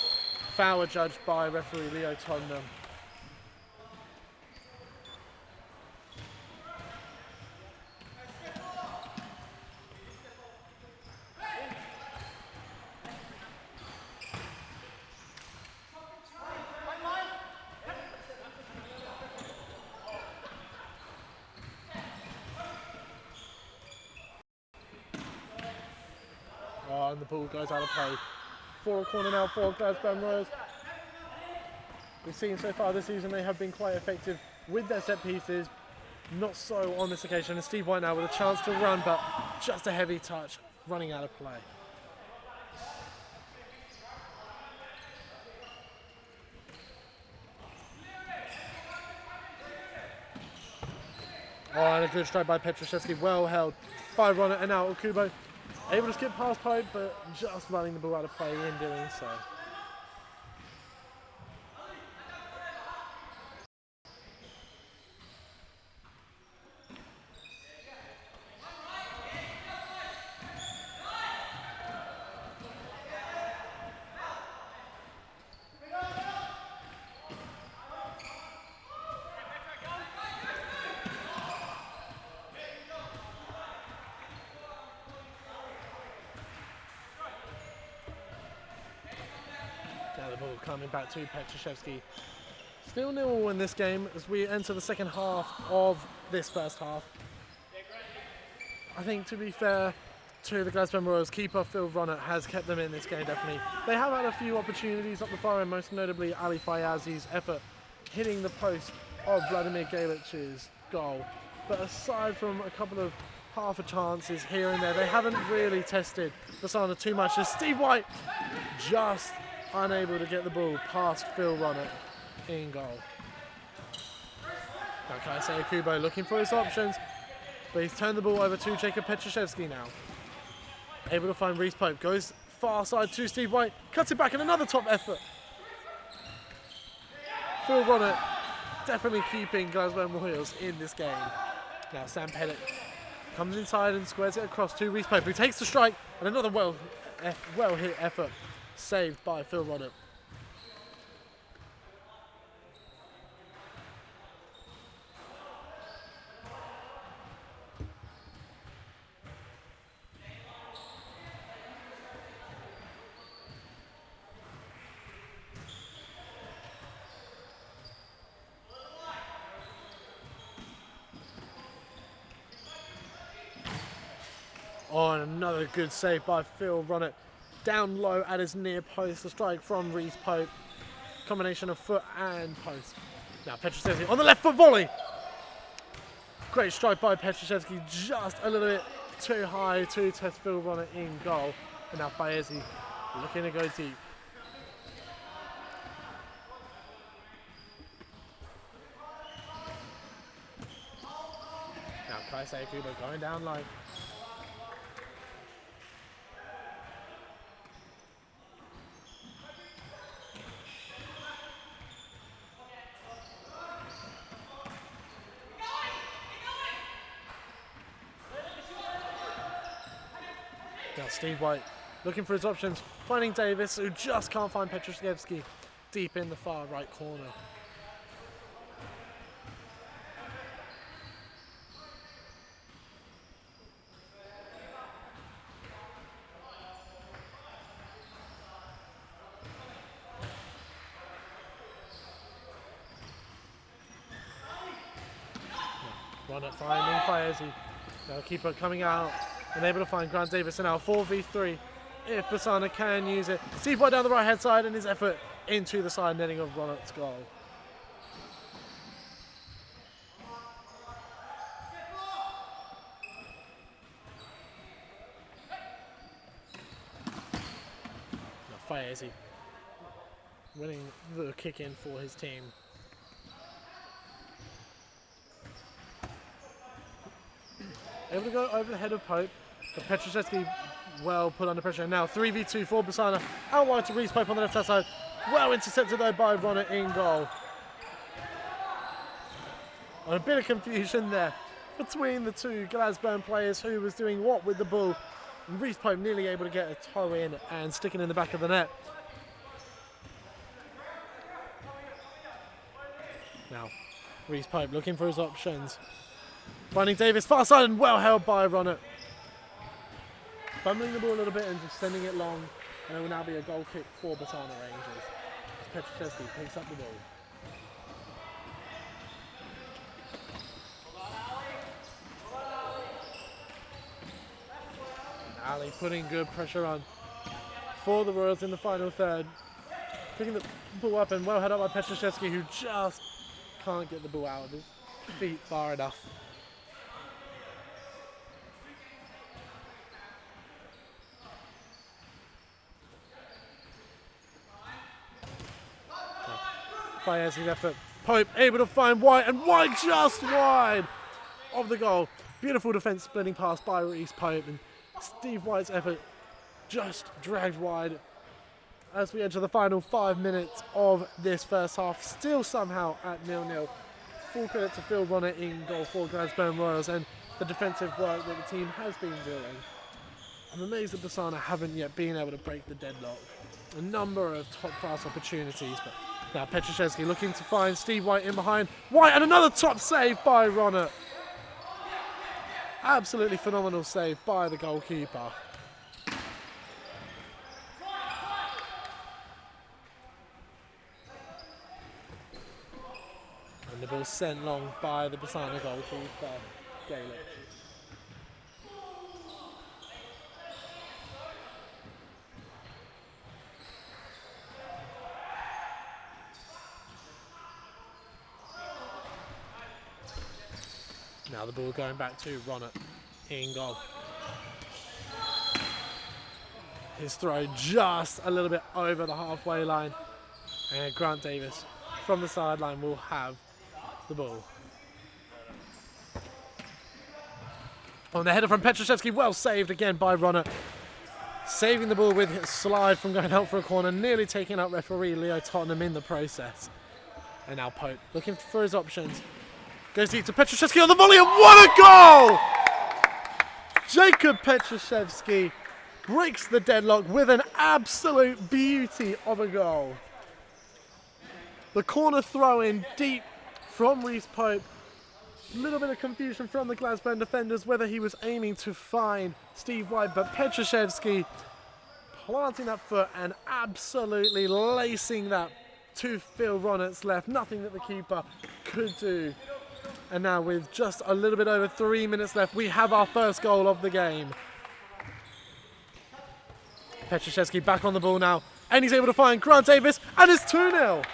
foul judged by referee Leo Tottenham. ball goes out of play. For a corner now for Glasburn Royals. We've seen so far this season they have been quite effective with their set pieces. Not so on this occasion. And Steve White now with a chance to run, but just a heavy touch running out of play. Oh, and a good strike by Petroshevsky, well held by Ronnet, and now Okubo able to skip past Pope, but just running the ball out of play in doing so. Now the ball coming back to Petroshevsky. Still 0-0 in this game as we enter the second half of this first half. I think, to be fair to the Glasburn Royals, keeper Phil Ronnet has kept them in this game, definitely. They have had a few opportunities up the far end, most notably Ali Fayazi's effort hitting the post of Vladimir Galich's goal. But aside from a couple of half a chances here and there, they haven't really tested Bessarna too much. As Steve White just unable to get the ball past Phil Ronnet in goal. Now Kaisei Okubo looking for his options, but he's turned the ball over to Jacob Petroshevsky now. Able to find Ruiz Pope, goes far side to Steve White, cuts it back in another top effort. Phil Ronnet definitely keeping Glasburn Royals in this game. Now Sam Pettit comes inside and squares it across to Ruiz Pope, who takes the strike, and another well hit effort saved by Phil Ronnet. Oh, and another good save by Phil Ronnet. Down low at his near post, the strike from Ruiz Pope. Combination of foot and post. Now Petroshevsky on the left foot volley. Great strike by Petroshevsky, just a little bit too high to test Phil Ronnet in goal. And now Faezi looking to go deep. Now Kaisei Okubo going down low. Now Steve White looking for his options, finding Davis, who just can't find Petroshevsky deep in the far right corner. Ronnet finding Faezi. Now keeper coming out and able to find Grant Davis, and now 4v3 if Bessarna can use it. Steve White down the right hand side and his effort into the side netting of Ronnet's goal. Now Faezi winning the kick in for his team. Able to go over the head of Pope, but Petroshevsky well put under pressure. Now 3v2 for Bessarna, out wide to Ruiz Pope on the left hand side. Well intercepted though by Ronnet in goal. And a bit of confusion there between the two Glasburn players, who was doing what with the ball. And Ruiz Pope nearly able to get a toe in and sticking in the back of the net. Now Ruiz Pope looking for his options. Finding Davis far side and well held by Ronnet. Fumbling the ball a little bit and just sending it long, and it will now be a goal kick for Bessarna Rangers as Petroshevsky picks up the ball. And Ali putting good pressure on. for the Royals in the final third. Picking the ball up and well head up by Petraszewski, who just can't get the ball out of his feet far enough. Baezzi's effort. Pope able to find White, and White just wide of the goal. Beautiful defence splitting pass by Ruiz Pope, and Steve White's effort just dragged wide as we enter the final 5 minutes of this first half. Still somehow at 0-0. Full credit to Phil Ronner in goal for Glasburn Royals and the defensive work that the team has been doing. I'm amazed that Bessarna haven't yet been able to break the deadlock. A number of top-class opportunities, but now Petraszewski looking to find Steve White in behind. White, and another top save by Ronner. Absolutely phenomenal save by the goalkeeper. And the ball sent long by the Bessarna goalkeeper, Gaelic. Now the ball going back to Ronner in goal. His throw just a little bit over the halfway line. And Grant Davis from the sideline will have the ball. On the header from Petraszewski, well saved again by Ronner. Saving the ball with his slide from going out for a corner, nearly taking out referee Leo Tottenham in the process. And now Pope looking for his options. Goes deep to Petraszewski on the volley, and what a goal! Jacob Petraszewski breaks the deadlock with an absolute beauty of a goal. The corner throw in deep from Ruiz Pope. A little bit of confusion from the Glasburn defenders whether he was aiming to find Steve White, but Petraszewski planting that foot and absolutely lacing that to Phil Ronner's left. Nothing that the keeper could do. And now with just a little bit over 3 minutes left, we have our first goal of the game. Petraszewski back on the ball now, and he's able to find Grant Davis, and it's 2-0.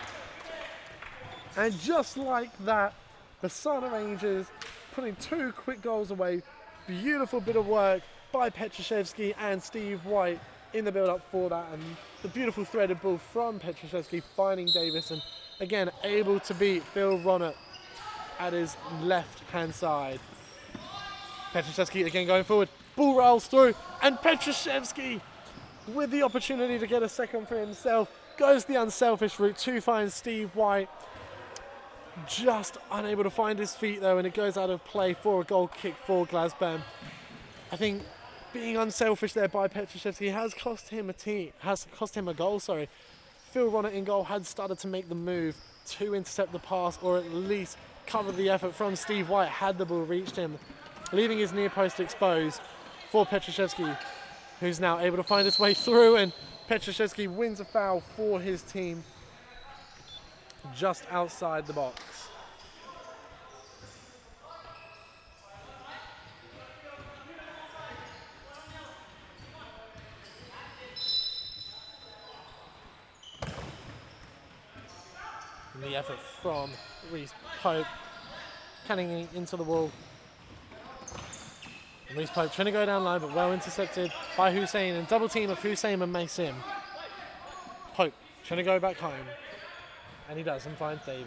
And just like that, the Bessarna Rangers putting 2 quick goals away. Beautiful bit of work by Petraszewski and Steve White in the build-up for that, and the beautiful threaded ball from Petraszewski finding Davis, and again able to beat Phil Ronner at his left-hand side. Petraszewski again going forward, ball rolls through, and Petraszewski with the opportunity to get a second for himself goes the unselfish route to find Steve White. Just unable to find his feet though, and it goes out of play for a goal kick for Glasburn. I think being unselfish there by Petraszewski has cost him a goal. Phil Ronner in goal had started to make the move to intercept the pass, or at least cover the effort from Steve White had the ball reached him, leaving his near post exposed for Petraszewski, who's now able to find his way through, and Petraszewski wins a foul for his team just outside the box. And the effort from Ruiz Pope, canning into the wall. And Ruiz Pope trying to go down low, but well intercepted by Hussein, and double team of Hussein and Mason. Pope trying to go back home, and he does, and finds Davis.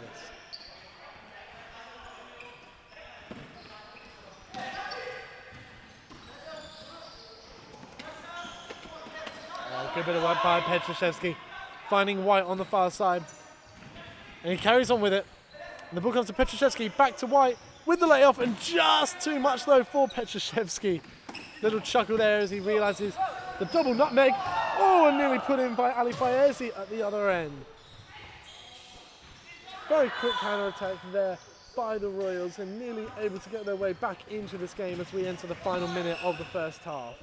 Good bit of work by Petraszewski, finding White on the far side. And he carries on with it. And the ball comes to Petraszewski, back to White with the layoff, and just too much though for Petraszewski. Little chuckle there as he realises the double nutmeg. Oh, and nearly put in by Ali Fayezi at the other end. Very quick counter-attack there by the Royals, and nearly able to get their way back into this game as we enter the final minute of the first half.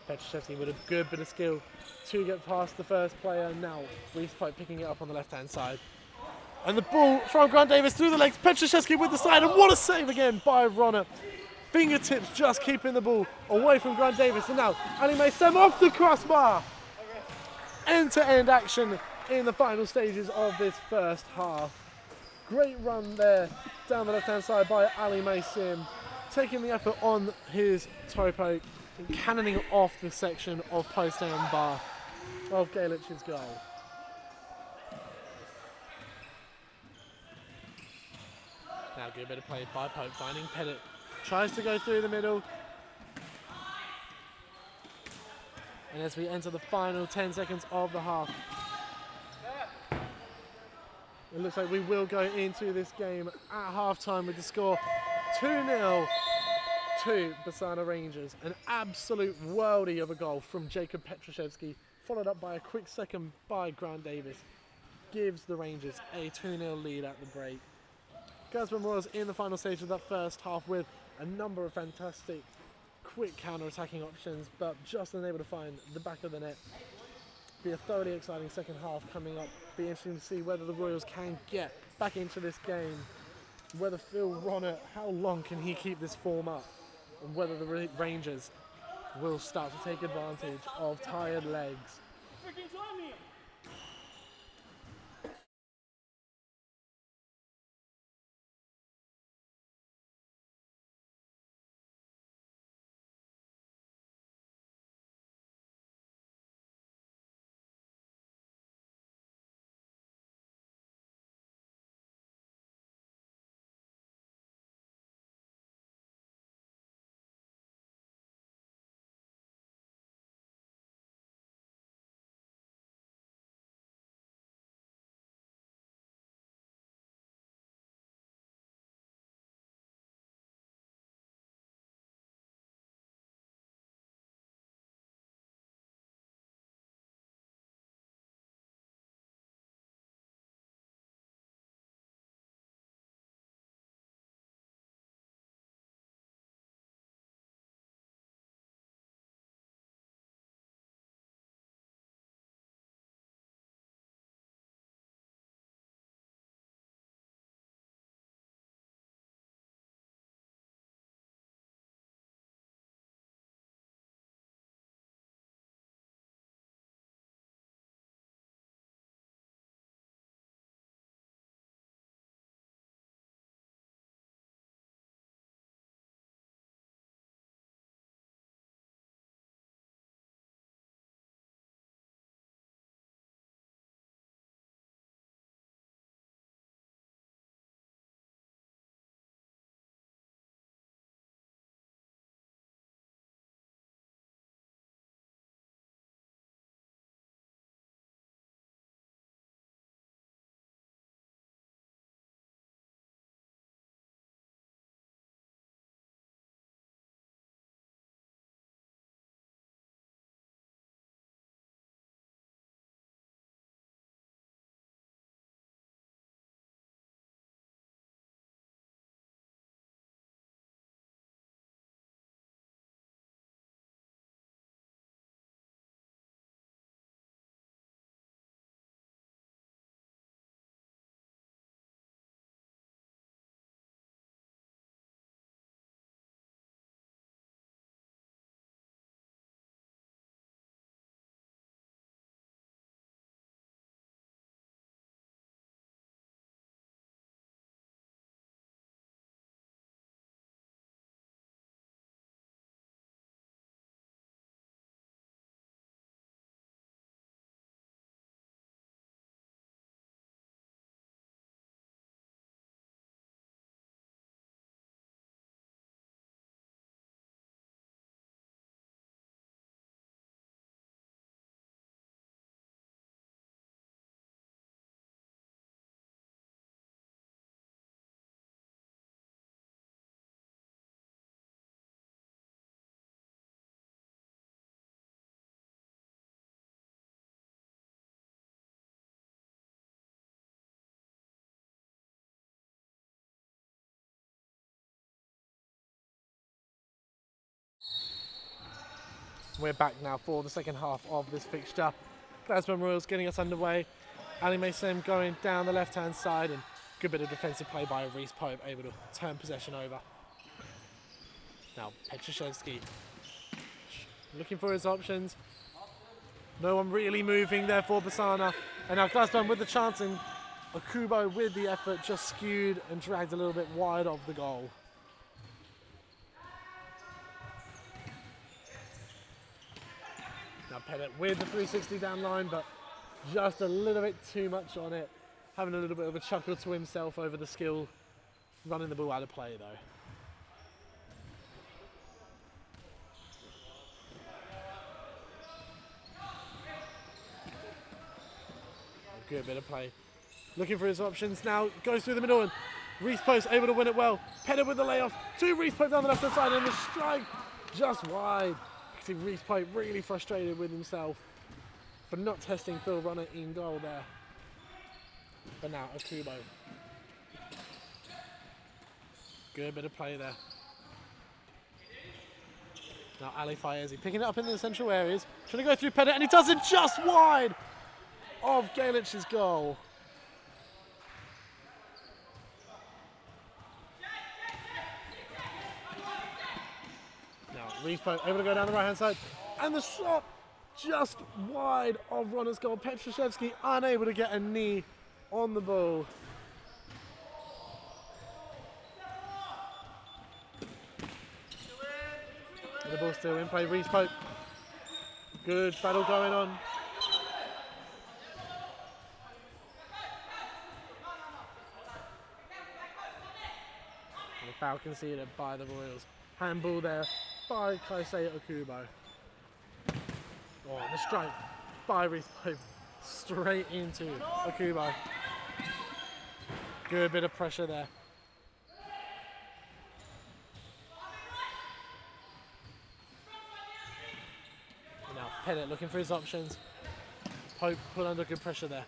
Petraszewski with a good bit of skill to get past the first player. Now Ruiz Pope picking it up on the left-hand side. And the ball from Grant Davis through the legs. Petraszewski with the side, and what a save again by Ronner. Fingertips just keeping the ball away from Grant Davis. And now Ali Mason off the crossbar. end-to-end action in the final stages of this first half. Great run there down the left-hand side by Ali Maysim, taking the effort on his toe poke and cannoning off the section of post-down bar of Galich's goal. Now good bit of play by Pope, finding Pettit. Tries to go through the middle. And as we enter the final 10 seconds of the half, it looks like we will go into this game at half-time with the score 2-0 to Bessarna Rangers. An absolute worldie of a goal from Jacob Petrashevsky, followed up by a quick second by Grant Davis. Gives the Rangers a 2-0 lead at the break. Glasburn Royals in the final stage of that first half with a number of fantastic quick counter-attacking options, but just unable to find the back of the net. Be a thoroughly exciting second half coming up. Be interesting to see whether the Royals can get back into this game, whether Phil Ronner, how long can he keep this form up, and whether the Rangers will start to take advantage of tired legs. Freaking time here. We're back now for the second half of this fixture. Glasburn Royals getting us underway. Ali Maysim going down the left-hand side, and good bit of defensive play by Ruiz Pope, able to turn possession over. Now Petrashevsky looking for his options. No one really moving there for Bessarna. And now Glasburn with the chance, and Okubo with the effort just skewed and dragged a little bit wide of the goal. Now Pettit with the 360 down line, but just a little bit too much on it. Having a little bit of a chuckle to himself over the skill. Running the ball out of play though. Good bit of play. Looking for his options now. Goes through the middle and Ruiz Post able to win it well. Pettit with the layoff. To Ruiz Post down the left hand side and the strike just wide. You can see Ruiz Post really frustrated with himself for not testing Phil Runner in goal there. But now Okubo. Good bit of play there. Now Ali Fayezi picking it up in the central areas. Trying to go through Pettit and he does it just wide of Galich's goal. Now Ruiz able to go down the right hand side and the shot just wide of Ronner's goal. Petrashevsky unable to get a knee on the ball. And the ball still in play. Ruiz Pope. Good battle going on. And the foul conceded by the Royals. Handball there by Kaisei Okubo. Oh, and the strike by Ruiz Pope straight into Okubo. Good bit of pressure there. And now Pettit looking for his options. Pope put under good pressure there.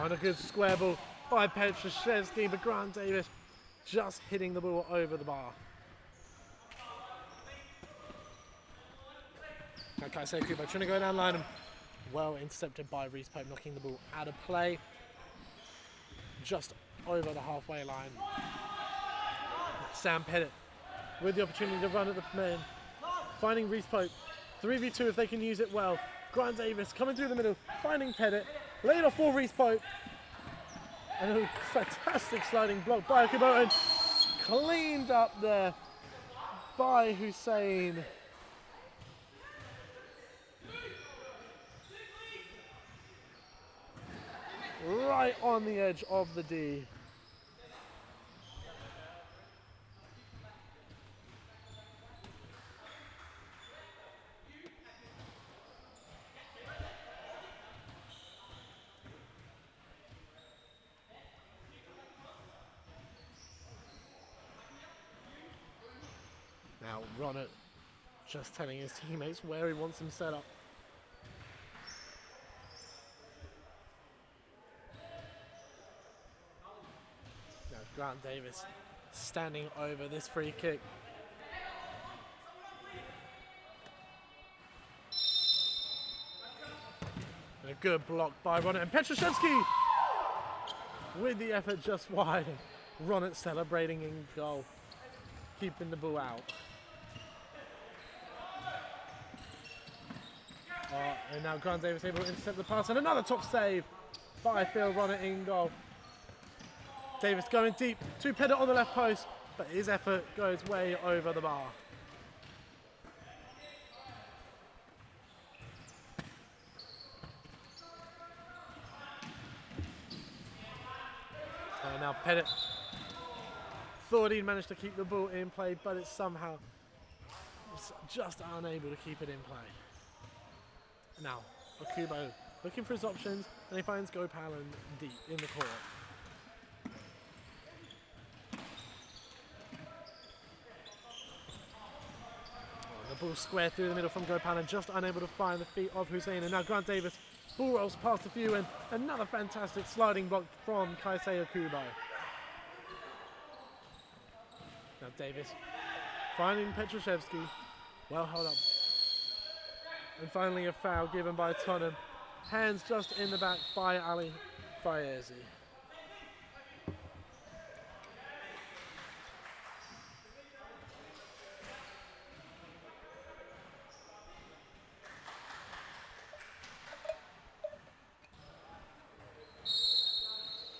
And a good square ball by Petrashevsky, but Grant Davis just hitting the ball over the bar. Now Kaisei Kubo trying to go down line and well intercepted by Ruiz Pope, knocking the ball out of play. Just over the halfway line. Sam Pettit with the opportunity to run at the man. Finding Ruiz Pope. 3v2 if they can use it well. Grant Davis coming through the middle, finding Pettit. Laid off for Ruiz Pope. And a fantastic sliding block by Okubo and cleaned up there by Hussein. Right on the edge of the D. Now Ronnet just telling his teammates where he wants them set up. Now Grant Davis standing over this free kick. And a good block by Ronnet and Petrashevsky with the effort just wide. Ronnet celebrating in goal, keeping the ball out. And now Grant Davis able to intercept the pass and another top save by Phil Ronnet in goal. Davis going deep to Pettit on the left post, but his effort goes way over the bar. And now Pettit thought he'd managed to keep the ball in play, but it's somehow just unable to keep it in play. Now, Okubo looking for his options, and he finds Gopalan deep in the court. Oh, the ball square through the middle from Gopalan, just unable to find the feet of Hussein. And now Grant Davis ball rolls past a few, and another fantastic sliding block from Kaisei Okubo. Now Davis finding Petroshevsky. Well held up. And finally a foul given by Tottenham. Hands just in the back by Ali Fayezi.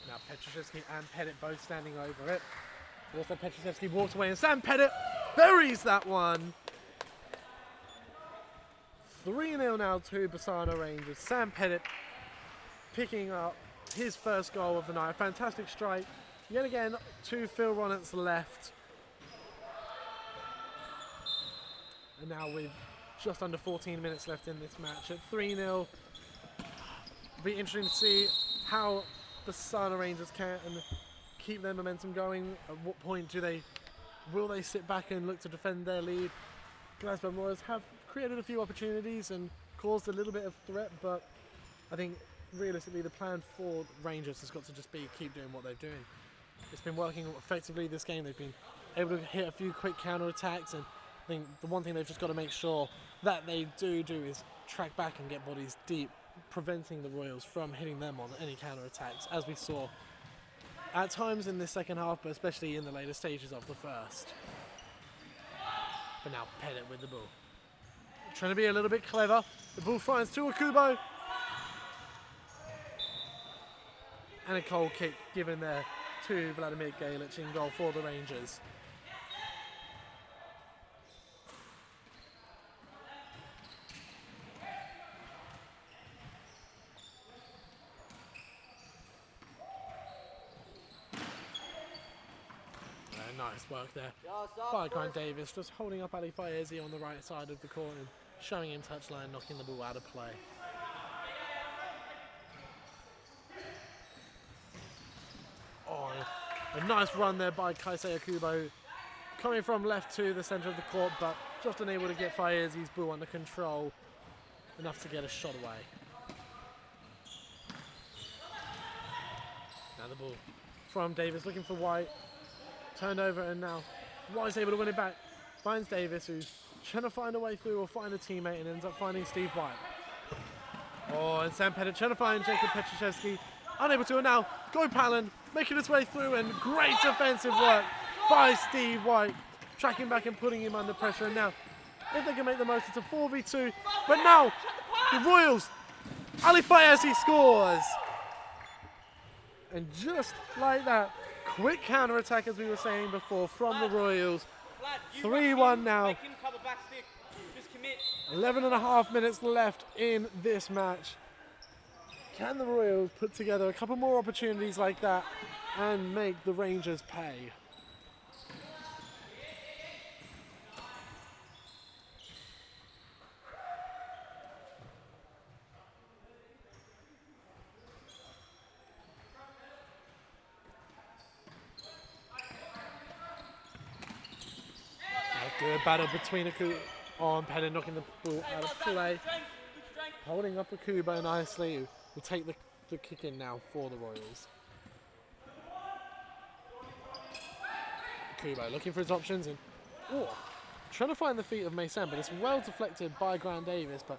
Now Petroshevsky and Pettit both standing over it. Also Petroshevsky walks away and Sam Pettit buries that one. 3-0 now to Bessarna Rangers. Sam Pettit picking up his first goal of the night. Fantastic strike. Yet again, 2 Phil Ronnett's left. And now with just under 14 minutes left in this match at 3-0. It'll be interesting to see how Bessarna Rangers can keep their momentum going. At what point will they sit back and look to defend their lead? Glasburn Royals have created a few opportunities and caused a little bit of threat, but I think realistically the plan for Rangers has got to just be keep doing what they're doing. It's been working effectively this game. They've been able to hit a few quick counter attacks, and I think the one thing they've just got to make sure that they do is track back and get bodies deep, preventing the Royals from hitting them on any counter attacks, as we saw at times in this second half, but especially in the later stages of the first. But now Pettit with the ball. Trying to be a little bit clever. The ball finds to Akubo. And a cold kick given there to Vladimir Galic in goal for the Rangers. Nice work there by Grant Davis, just holding up Ali Fayezi on the right side of the court and showing him touchline, knocking the ball out of play. Oh, a nice run there by Kaisei Akubo, coming from left to the centre of the court, but just unable to get Fayezi's ball under control, enough to get a shot away. Now the ball from Davis, looking for White. Turned over, and now White's able to win it back. Finds Davis, who's trying to find a way through or find a teammate, and ends up finding Steve White. Oh, and Sam Pettit trying to find Jacob Petroshevsky. Unable to, and now Go Palin making his way through, and great defensive work by Steve White. Tracking back and putting him under pressure, and now if they can make the most, it's a 4v2. But now the Royals, Ali Fayezi scores. And just like that, quick counter attack, as we were saying before, from the Royals. 3-1 now. 11.5 minutes left in this match. Can the Royals put together a couple more opportunities like that and make the Rangers pay? Good battle between Akubo and Pettit, knocking the ball out of play. Holding up Akubo nicely. Will take the kick in now for the Royals. Akubo looking for his options and trying to find the feet of Mason, but it's well deflected by Grant Davis, but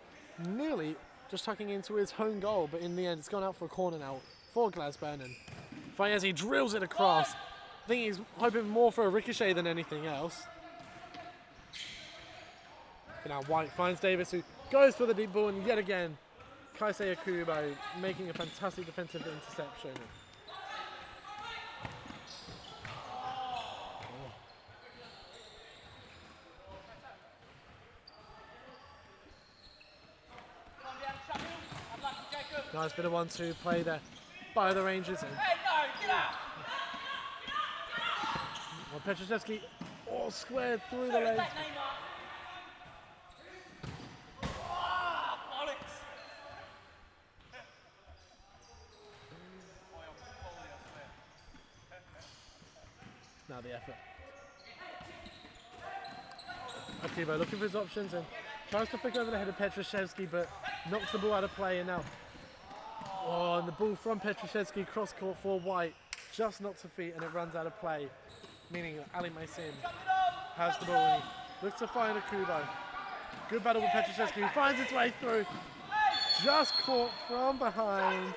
nearly just tucking into his home goal. But in the end, it's gone out for a corner now for Glasburn, and Fayezi drills it across. I think he's hoping more for a ricochet than anything else. But now White finds Davis, who goes for the deep ball, and yet again, Kaisei Akubo making a fantastic defensive interception. Nice bit of 1-2 play there by the Rangers. And Petroshevsky squared through the legs. Now the effort. Akubo looking for his options and tries to flick over the head of Petroshevsky, but knocks the ball out of play, and now and the ball from Petroshevsky cross court for White just knocks a feet, and it runs out of play. meaning Ali Mason has the ball and he looks to find a Kubo. Good battle with Petroszewski, who finds his way through. Just caught from behind.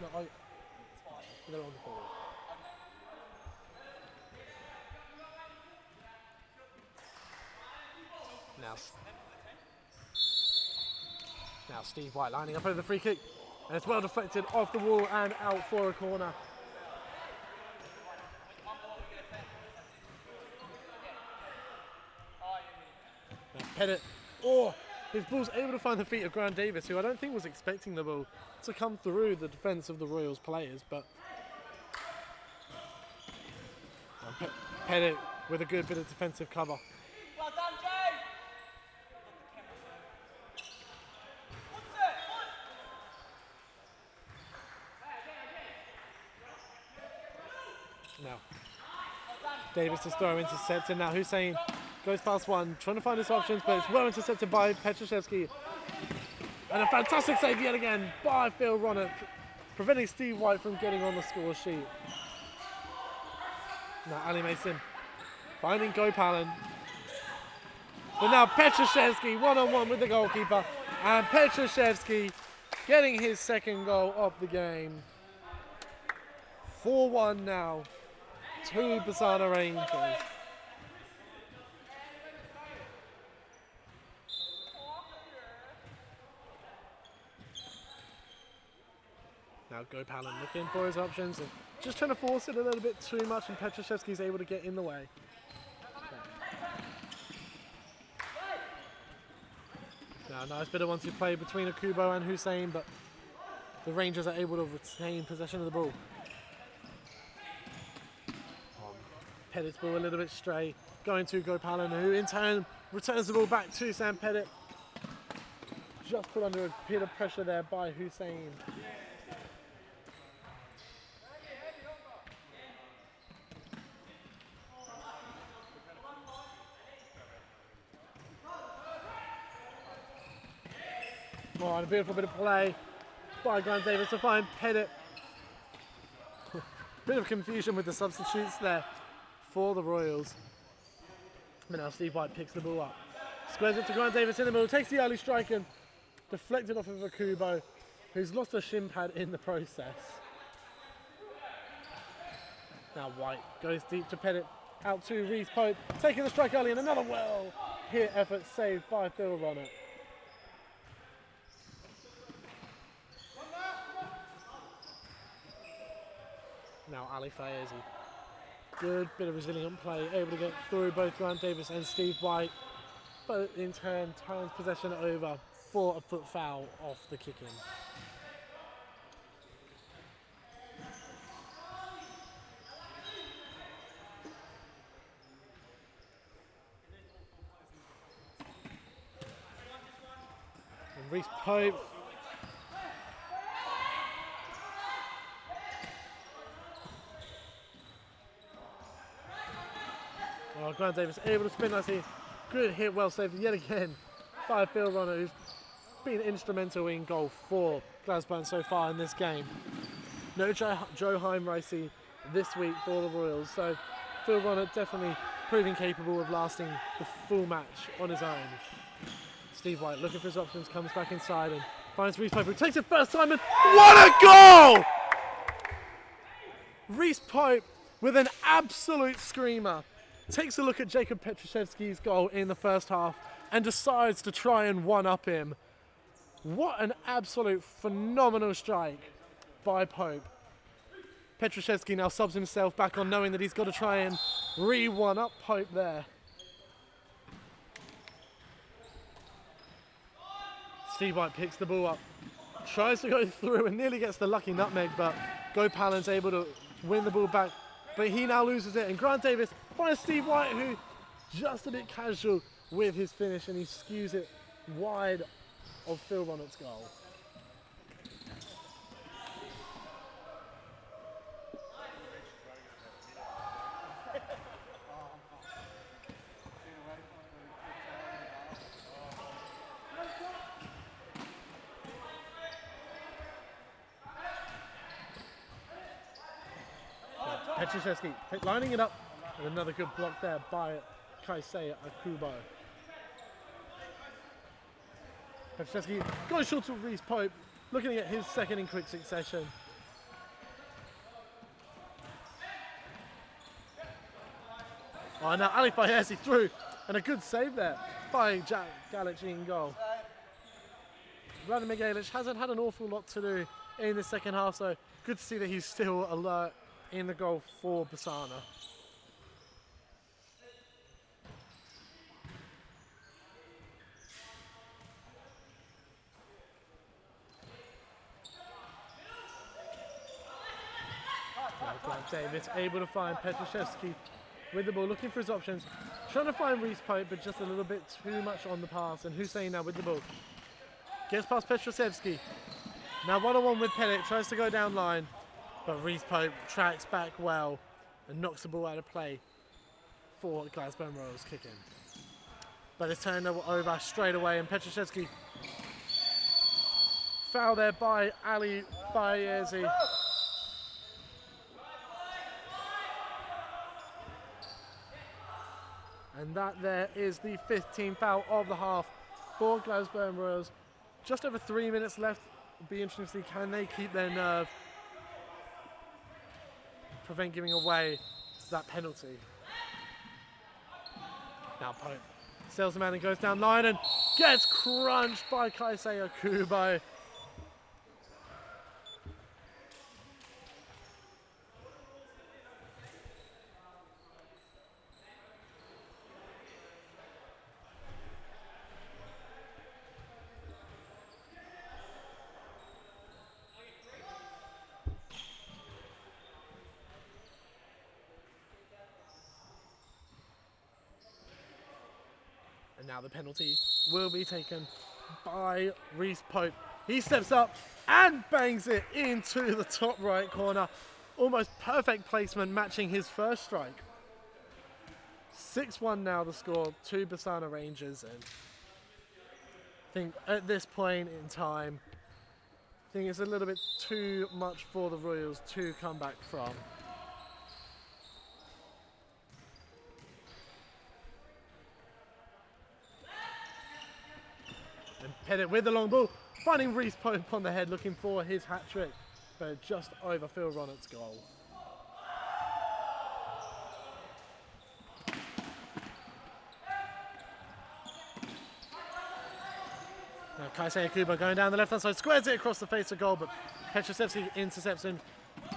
No, they're on the ball. Now Steve White lining up over the free kick, and it's well deflected off the wall and out for a corner. Now Pettit, his ball's able to find the feet of Grant Davis, who I don't think was expecting the ball to come through the defence of the Royals players, but Pettit with a good bit of defensive cover. Well done, Jay! Now, Davis is throwing intercepted. Now Hussein goes past one, trying to find his options, but it's well intercepted by Petroszewski. And a fantastic save yet again by Phil Ronnet, preventing Steve White from getting on the score sheet. Now Ali Mason finding Gopalan. But now Petroszewski one-on-one with the goalkeeper. And Petroszewski getting his second goal of the game. 4-1 now to Bessarna Rangers. Now Gopalan looking for his options and just trying to force it a little bit too much, and Petroszewski's able to get in the way. Now nice bit of one-two play between Akubo and Hussein, but the Rangers are able to retain possession of the ball. Pettit's ball a little bit stray, going to Gopalan, who in turn returns the ball back to Sam Pettit. Just put under a bit of pressure there by Hussein. Oh, and a beautiful bit of play by Grant Davis to find Pettit. Bit of confusion with the substitutes there for the Royals. But now Steve White picks the ball up. Squares it to Grant Davis in the middle, takes the early strike and deflected off of Akubo, who's lost a shin pad in the process. Now White goes deep to Pettit, out to Ruiz Pope, taking the strike early and another well-hit effort saved by Phil Ronnet. Now Ali Fayezi. Good bit of resilient play, able to get through both Grant Davis and Steve White, but in turn turns possession over for a foot foul off the kick-in. And Ruiz Pope. Oh, Grant Davis able to spin nicely. Good hit, well saved yet again by Phil Ronnet, who's been instrumental in goal for Glasburn so far in this game. No Joe Heimreissy this week for the Royals, so Phil Ronnet definitely proving capable of lasting the full match on his own. Steve White looking for his options, comes back inside and finds Ruiz Pope, who takes it first time, and what a goal! Ruiz Pope with an absolute screamer. Takes a look at Jacob Petroszewski's goal in the first half and decides to try and one-up him. What an absolute phenomenal strike by Pope. Petroszewski now subs himself back on, knowing that he's got to try and re-one-up Pope there. Steve White picks the ball up, tries to go through and nearly gets the lucky nutmeg, but Gopalan's able to win the ball back. But he now loses it, and Grant Davis finds Steve White, who just a bit casual with his finish, and he skews it wide of Phil Ronnet's goal. Petraszewski lining it up, and another good block there by Kaisei Akubo. Petraszewski goes short to Ruiz Pope, looking at his second in quick succession. Oh, now Ali Fayesi through, and a good save there by Jack Galic in goal. Vladimir Galic hasn't had an awful lot to do in the second half, so good to see that he's still alert in the goal for Bessarna. Grant Davis able to find Petraszewski with the ball, looking for his options, trying to find Ruiz Pope, but just a little bit too much on the pass, and Hussein now with the ball. Gets past Petraszewski. Now one-on-one with Pettit, tries to go down line, but Ruiz Pope tracks back well and knocks the ball out of play for Glasburn Royals kicking. But it's turned over straight away, and Petraszewski foul there by Ali Fayezi. And that there is the 15th foul of the half for Glasburn Royals. Just over 3 minutes left. It'll be interesting to see, can they keep their nerve, prevent giving away that penalty. Now Pope sails the man and goes down line and gets crunched by Kaisei Akubo. And now the penalty will be taken by Ruiz Pope. He steps up and bangs it into the top right corner. Almost perfect placement, matching his first strike. 6-1 now the score to Bessarna Rangers. And I think at this point in time, I think it's a little bit too much for the Royals to come back from. And Pettit with the long ball, finding Ruiz Pope on the head, looking for his hat-trick, but just over Phil Ronnett's goal. Now Kaisei Akubo going down the left-hand side, squares it across the face of goal, but Petraszewski intercepts him.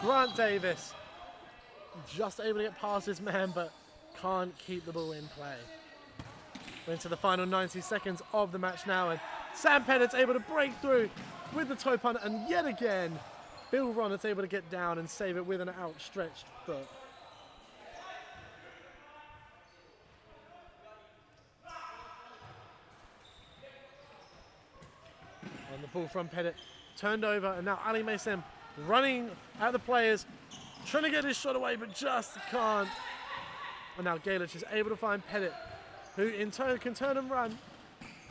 Grant Davis just able to get past his man, but can't keep the ball in play. We're into the final 90 seconds of the match now, and Sam Pettit's able to break through with the toe punt, and yet again, Bill Ronnett's able to get down and save it with an outstretched foot. And the ball from Pettit turned over, and now Ali Mason running at the players, trying to get his shot away, but just can't. And now Galic is able to find Pettit, who in turn can turn and run.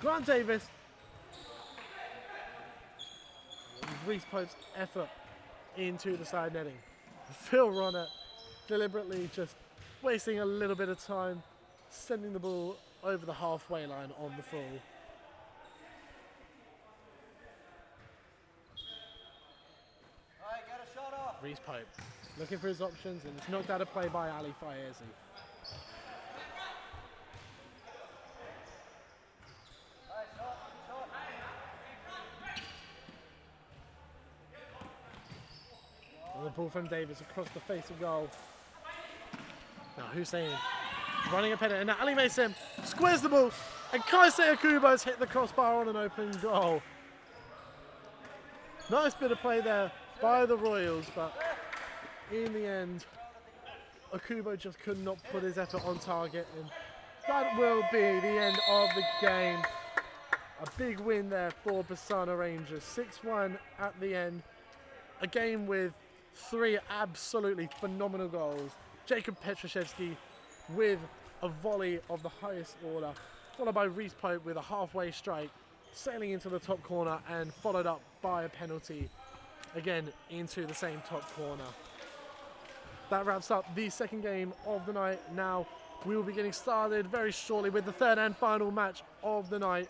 Grant Davis. Ruiz Pope's effort into the side netting. Phil Ronnett deliberately just wasting a little bit of time, sending the ball over the halfway line on the full. Get a shot off. Ruiz Pope looking for his options, and it's knocked out of play by Ali Fayezi. The ball from Davis across the face of goal. Now Hussein running a Pettit, and now Ali Mason squares the ball, and Kaisei Akubo's hit the crossbar on an open goal. Nice bit of play there by the Royals, but in the end, Akubo just could not put his effort on target, and that will be the end of the game. A big win there for Bessarna Rangers, 6-1 at the end. A game with 3 absolutely phenomenal goals. Jacob Petraszewski with a volley of the highest order, followed by Ruiz Pope with a halfway strike, sailing into the top corner, and followed up by a penalty, again into the same top corner. that wraps up the second game of the night. Now we will be getting started very shortly with the third and final match of the night.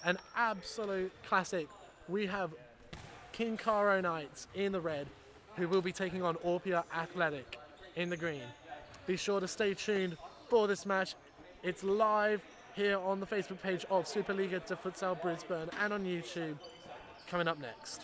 An absolute classic. We have Kincaro Knights in the red, who will be taking on Orpia Athletic in the green. Be sure to stay tuned for this match. It's live here on the Facebook page of Superliga de Futsal Brisbane and on YouTube. Coming up next.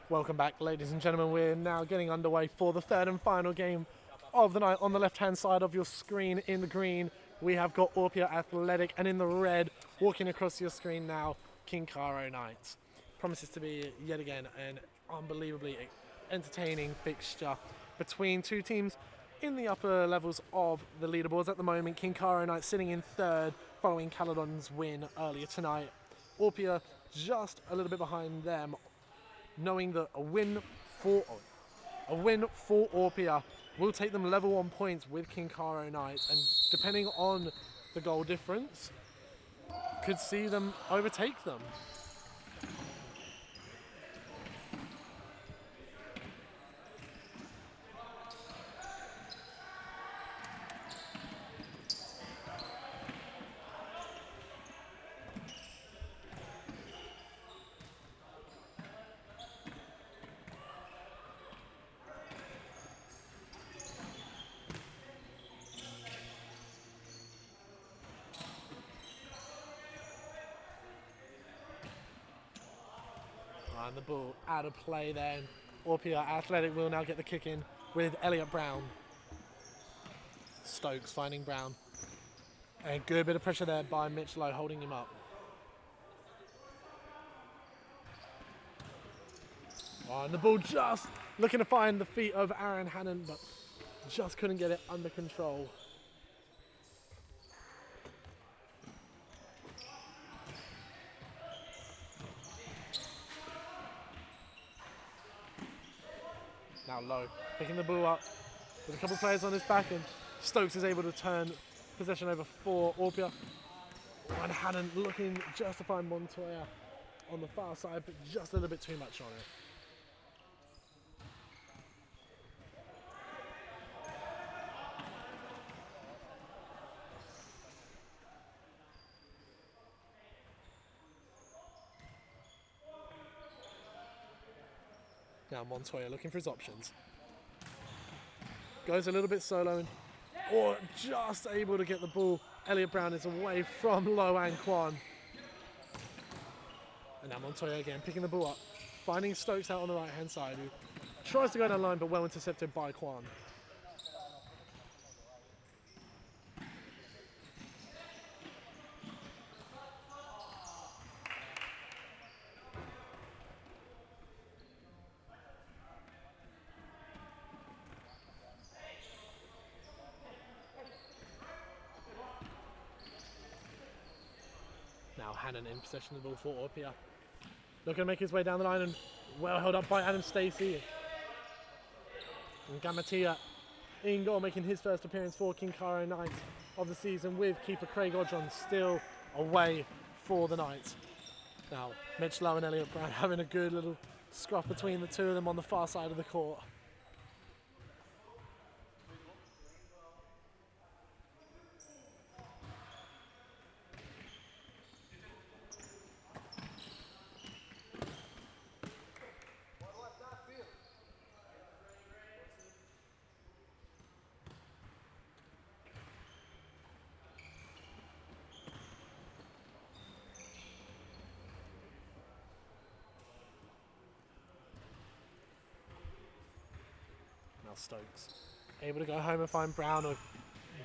Welcome back, ladies and gentlemen. We're now getting underway for the third and final game of the night. On the left-hand side of your screen in the green, we have got Orpia Athletic, and in the red, walking across your screen now, Kincaro Knights. Promises to be, yet again, an unbelievably entertaining fixture between two teams in the upper levels of the leaderboards. At the moment, Kincaro Knights sitting in third, following Callidon's win earlier tonight. Orpia just a little bit behind them, knowing that a win for Orpia will take them level on points with Kincaro Knights, and depending on the goal difference, could see them overtake them. And the ball out of play then. Orpia Athletic will now get the kick in with Elliot Brown. Stokes finding Brown. A good bit of pressure there by Mitch Lowe holding him up. And the ball just looking to find the feet of Aaron Hannon, but just couldn't get it under control. Now Lowe picking the ball up with a couple of players on his back, and Stokes is able to turn possession over for Orpia. And Hannon looking just to find Montoya on the far side, but just a little bit too much on it. Now Montoya looking for his options. Goes a little bit solo, or just able to get the ball. Elliot Brown is away from Lowe and Kwan. And now Montoya again picking the ball up, finding Stokes out on the right hand side, who tries to go down the line but well intercepted by Kwan. Now Hannon in possession of the ball for Orpia. Looking to make his way down the line, and well held up by Adam Stacey. And Gamatia in goal, making his first appearance for Kincaro Knights of the season, with keeper Craig Odron still away for the Knights. Now Mitch Lowe and Elliot Brown having a good little scruff between the two of them on the far side of the court. Stokes able to go home and find Brown, who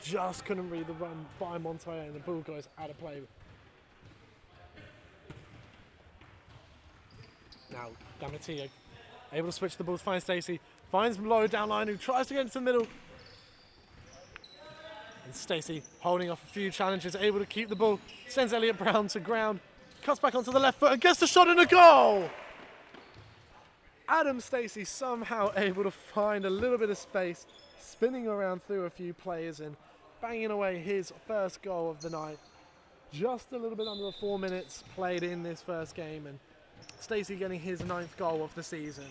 just couldn't read the run by Montoya, and the ball goes out of play. Now Gamatia able to switch the balls, find Stacey, finds Lowe down line, who tries to get into the middle. And Stacey holding off a few challenges, able to keep the ball, sends Elliot Brown to ground, cuts back onto the left foot and gets the shot and a goal! Adam Stacey somehow able to find a little bit of space, spinning around through a few players and banging away his first goal of the night. Just a little bit under 4 minutes played in this first game, and Stacey getting his 9th goal of the season.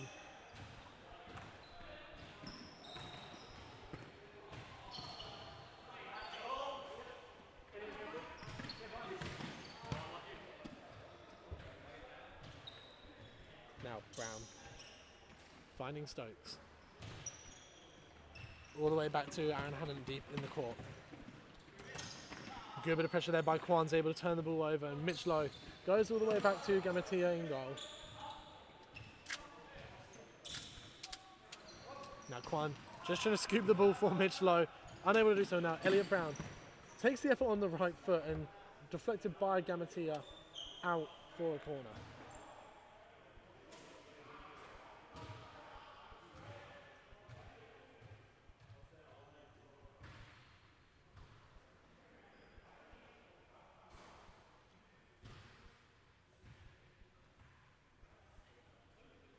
Now Brown finding Stokes. All the way back to Aaron Hannon deep in the court. Good bit of pressure there by Kwan's able to turn the ball over, and Mitch Lowe goes all the way back to Gamatia in goal. Now Kwan just trying to scoop the ball for Mitch Lowe, unable to do so now. Elliot Brown takes the effort on the right foot and deflected by Gamatia out for a corner.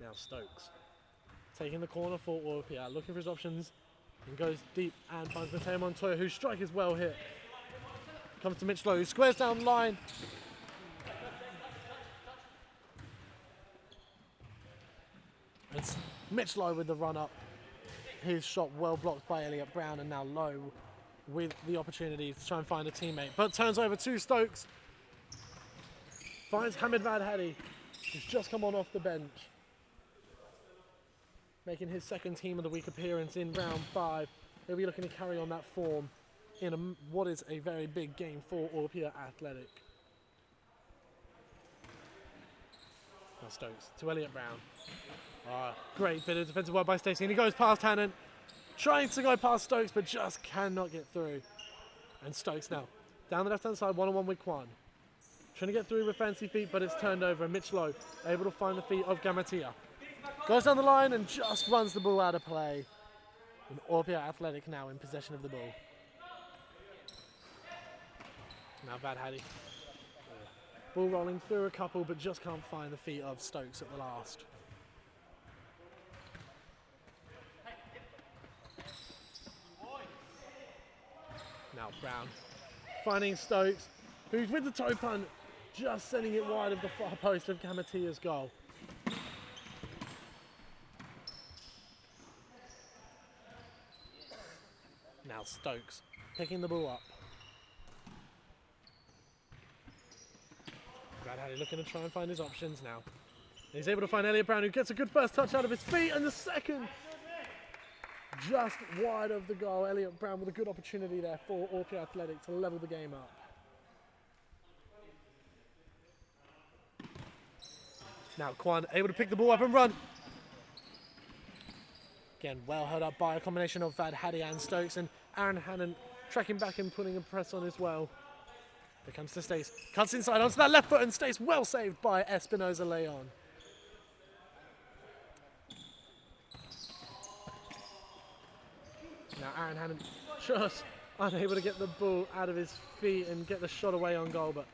Now Stokes taking the corner for Orpia, looking for his options, and goes deep and finds Mateo Montoya, whose strike is well hit. Comes to Mitch Lowe, who squares down the line. It's Mitch Lowe with the run up. His shot well blocked by Elliot Brown, and now Lowe with the opportunity to try and find a teammate. But turns over to Stokes. Finds Hamid Vadhadi, who's just come on off the bench. Making his second team of the week appearance in round 5. He'll be looking to carry on that form in what is a very big game for Orpia Athletic. Now Stokes to Elliot Brown. Great bit of defensive work by Stacey, and he goes past Hannon. Trying to go past Stokes, but just cannot get through. And Stokes now down the left-hand side, one-on-one with Kwan. Trying to get through with fancy feet, but it's turned over. Mitch Lowe able to find the feet of Gamatia. Goes down the line and just runs the ball out of play. And Orpia Athletic now in possession of the ball. Now Vadhadi. Ball rolling through a couple, but just can't find the feet of Stokes at the last. Now Brown finding Stokes, who's with the toe punt, just sending it wide of the far post of Gamatia's goal. Now Stokes picking the ball up. Vadhadi looking to try and find his options now. He's able to find Elliot Brown, who gets a good first touch out of his feet, and the second just wide of the goal. Elliot Brown with a good opportunity there for Orpia Athletic to level the game up. Now Kwan able to pick the ball up and run. Again, well held up by a combination of Vadhadi and Stokes, and Aaron Hannon tracking back and putting a press on as well. Here comes to Stace. Cuts inside onto that left foot, and Stace well saved by Espinoza Leon. Now Aaron Hannon just unable to get the ball out of his feet and get the shot away on goal, but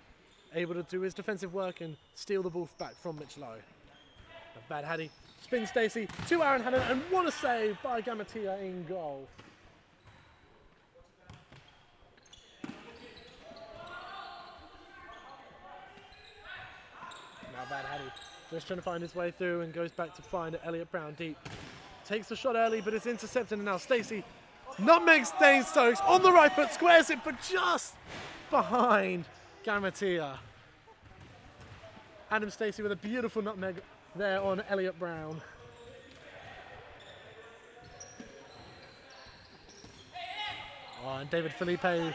able to do his defensive work and steal the ball back from Mitch Lowe. Vadhadi spins Stacey to Aaron Hannon, and what a save by Gamatia in goal. Now Vadhadi just trying to find his way through and goes back to find Elliot Brown deep. Takes the shot early, but it's intercepted, and now Stacey nutmegs Dane Stokes on the right foot, squares it, but just behind Gamatia. Adam Stacey with a beautiful nutmeg there on Elliot Brown. Oh, and David Felipe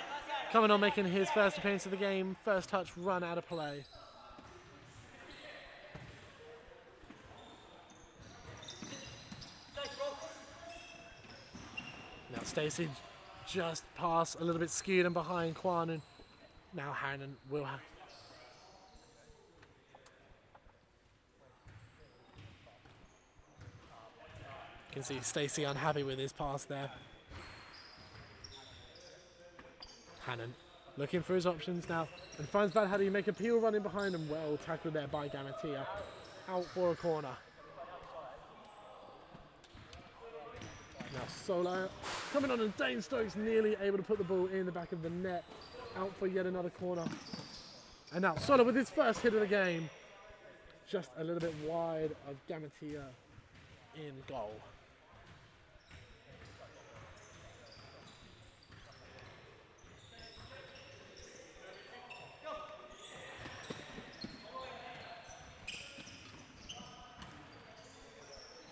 coming on, making his first appearance of the game. First touch run out of play. Now Stacey just past, a little bit skewed and behind Kwan, and now Hannon will have. You can see Stacey unhappy with his pass there. Hannon looking for his options now and finds Vadhadi make a peel running behind him. Well tackled there by Gamatia. Out for a corner. Now Solo coming on, and Dane Stokes nearly able to put the ball in the back of the net. Out for yet another corner. And now Solo with his first hit of the game. Just a little bit wide of Gamatia in goal.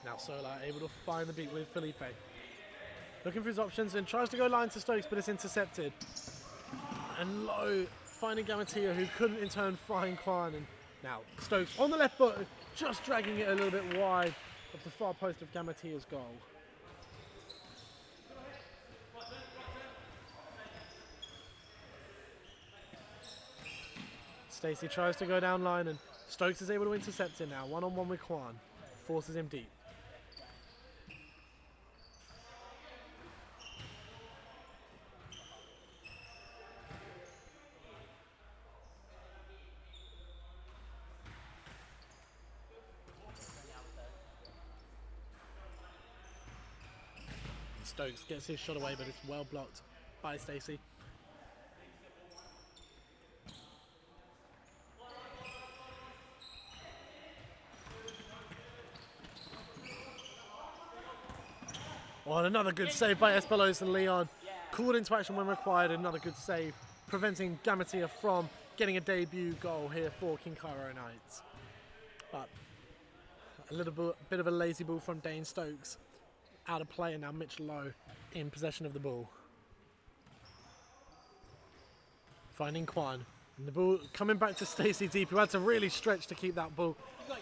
Now Solar able to find the beat with Felipe. Looking for his options and tries to go line to Stokes, but it's intercepted. And Lowe finding Gamatia, who couldn't in turn find Kwan. And now Stokes on the left foot, just dragging it a little bit wide of the far post of Gamatia's goal. Stacey tries to go down line, and Stokes is able to intercept it now. One-on-one with Kwan. Forces him deep. Stokes gets his shot away, but it's well blocked by Stacey. Oh, and another good save by Espinosa Leon. Called into action when required, another good save, preventing Gamatia from getting a debut goal here for Kincaro Knights. But a little bit of a lazy ball from Dane Stokes. Out of play, and now Mitch Lowe in possession of the ball. Finding Kwan. And the ball coming back to Stacey Deep, who had to really stretch to keep that ball.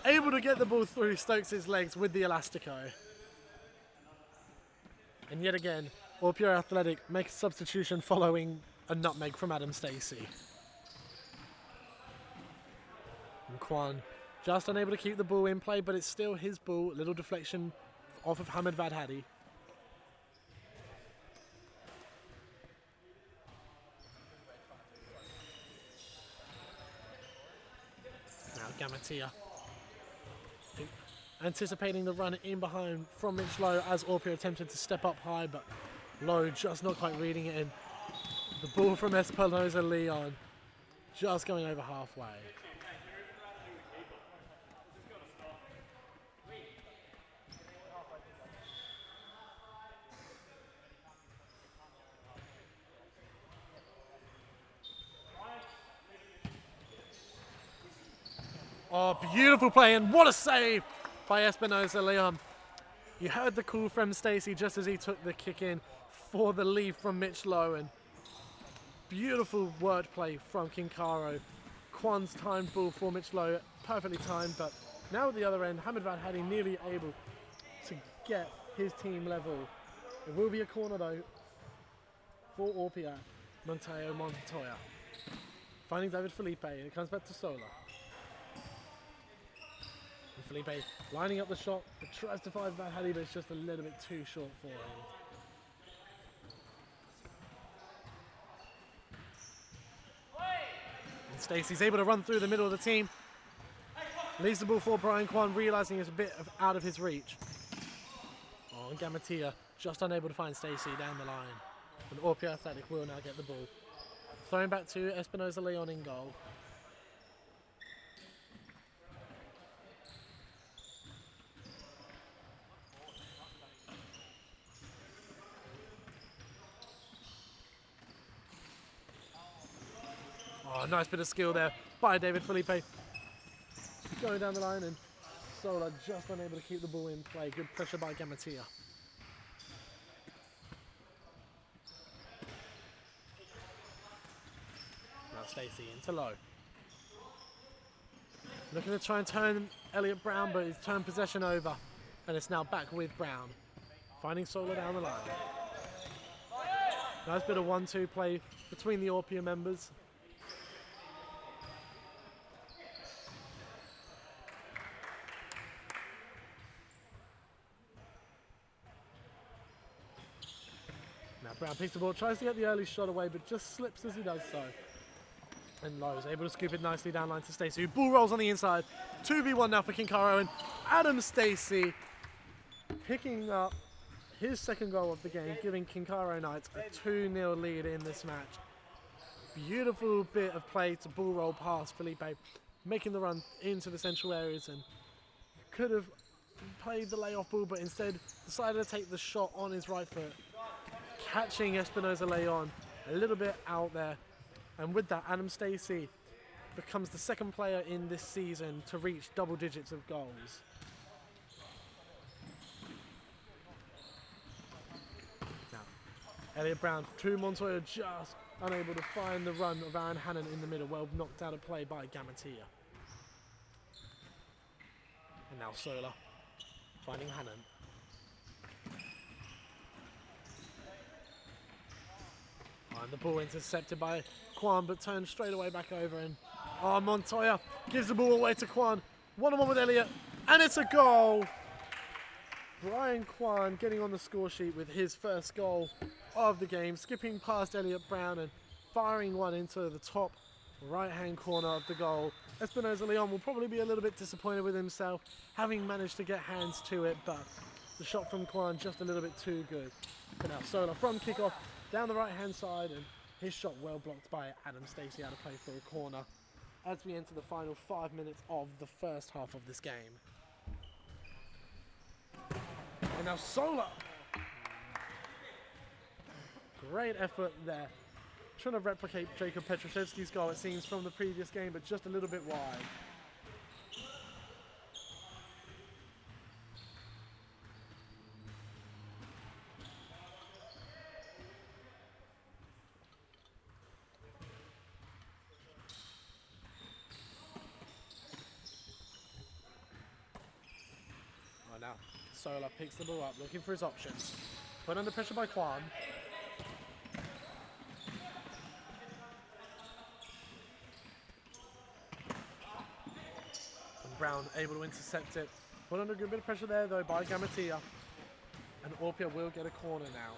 Able to get the ball through Stokes' legs with the elastico. And yet again, Orpia Athletic make a substitution following a nutmeg from Adam Stacey. And Kwan just unable to keep the ball in play, but it's still his ball. Little deflection off of Hamid Vadhadi. Now Gamatia. Anticipating the run in behind from Mitch Lowe as Orpia attempted to step up high, but Lowe just not quite reading it in. The ball from Espinosa Leon just going over halfway. Oh, beautiful play, and what a save by Espinosa Leon. You heard the call from Stacey just as he took the kick in for the lead from Mitch Lowe, and beautiful wordplay from Kincaro. Kwan's timed ball for Mitch Lowe, perfectly timed, but now at the other end, Hamid Vadhadi nearly able to get his team level. It will be a corner though for Orpia. Montoya. Finding David Felipe, and it comes back to Sola. Felipe lining up the shot, but tries to find Vadhadi, but it's just a little bit too short for him. And Stacey's able to run through the middle of the team. Leaves the ball for Brian Kwan, realising it's a bit out of his reach. Oh, and Gamatia just unable to find Stacey down the line. And Orpia Athletic will now get the ball. Throwing back to Espinosa Leon in goal. Oh, nice bit of skill there by David Felipe. Going down the line, and Sola just unable to keep the ball in play. Good pressure by Gamatia. Now Stacey into Lowe. Looking to try and turn Elliot Brown, but he's turned possession over. And it's now back with Brown. Finding Sola down the line. Nice bit of 1-2 play between the Orpia members. Brown picks the ball, tries to get the early shot away, but just slips as he does so. And Lowe's able to scoop it nicely down line to Stacey, who ball rolls on the inside. 2v1 now for Kincaro, and Adam Stacey picking up his second goal of the game, giving Kincaro Knights a 2-0 lead in this match. Beautiful bit of play to ball roll past Felipe, making the run into the central areas, and could have played the layoff ball, but instead decided to take the shot on his right foot, catching Espinosa Leon a little bit out there. And with that, Adam Stacey becomes the second player in this season to reach double digits of goals. Now, Elliot Brown to Montoya, just unable to find the run of Aaron Hannon in the middle. Well knocked out of play by Gamatia. And now Sola finding Hannon. And the ball intercepted by Kwan, but turned straight away back over. And Montoya gives the ball away to Kwan. 1-on-1 with Elliot, and it's a goal. Brian Kwan getting on the score sheet with his first goal of the game, skipping past Elliot Brown and firing one into the top right-hand corner of the goal. Espinosa Leon will probably be a little bit disappointed with himself, having managed to get hands to it, but the shot from Kwan just a little bit too good. But now Sola from kickoff down the right-hand side, and his shot well blocked by Adam Stacey out of play for a corner as we enter the final 5 minutes of the first half of this game. And now Sola Great effort there. Trying to replicate Jacob Petroszewski's goal, it seems, from the previous game, but just a little bit wide. Oh, now Sola picks the ball up, looking for his options. Put under pressure by Kwan. Brown able to intercept it. Put under a good bit of pressure there though by Gamatia. And Orpia will get a corner now.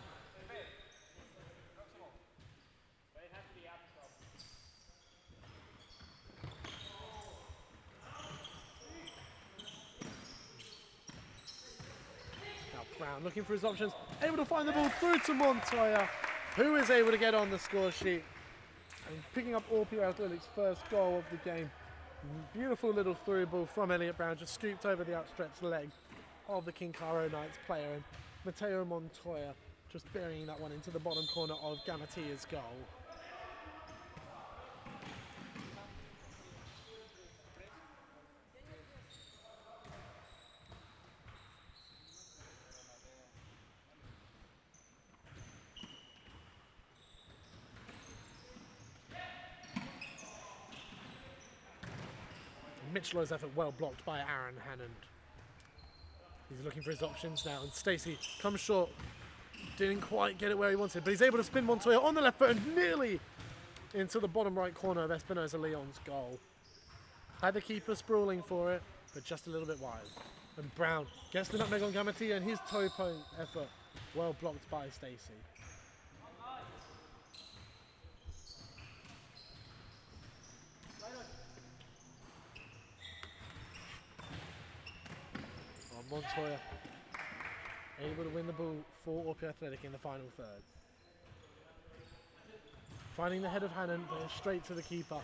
Now Brown looking for his options. Able to find the ball through to Montoya, who is able to get on the score sheet. And picking up Orpia Athletics' first goal of the game. Beautiful little through ball from Elliot Brown, just scooped over the outstretched leg of the Kincaro Knights player, and Mateo Montoya just burying that one into the bottom corner of Gamatia's goal. Mitchell's effort well blocked by Aaron Hannand. He's looking for his options now, and Stacey comes short. Didn't quite get it where he wanted, but he's able to spin Montoya on the left foot and nearly into the bottom right corner of Espinosa Leon's goal. Had the keeper sprawling for it, but just a little bit wide. And Brown gets the nutmeg on Gamatia, and his toe point effort well blocked by Stacey. Montoya able to win the ball for Orpia Athletic in the final third. Finding the head of Hannon, but straight to the keeper.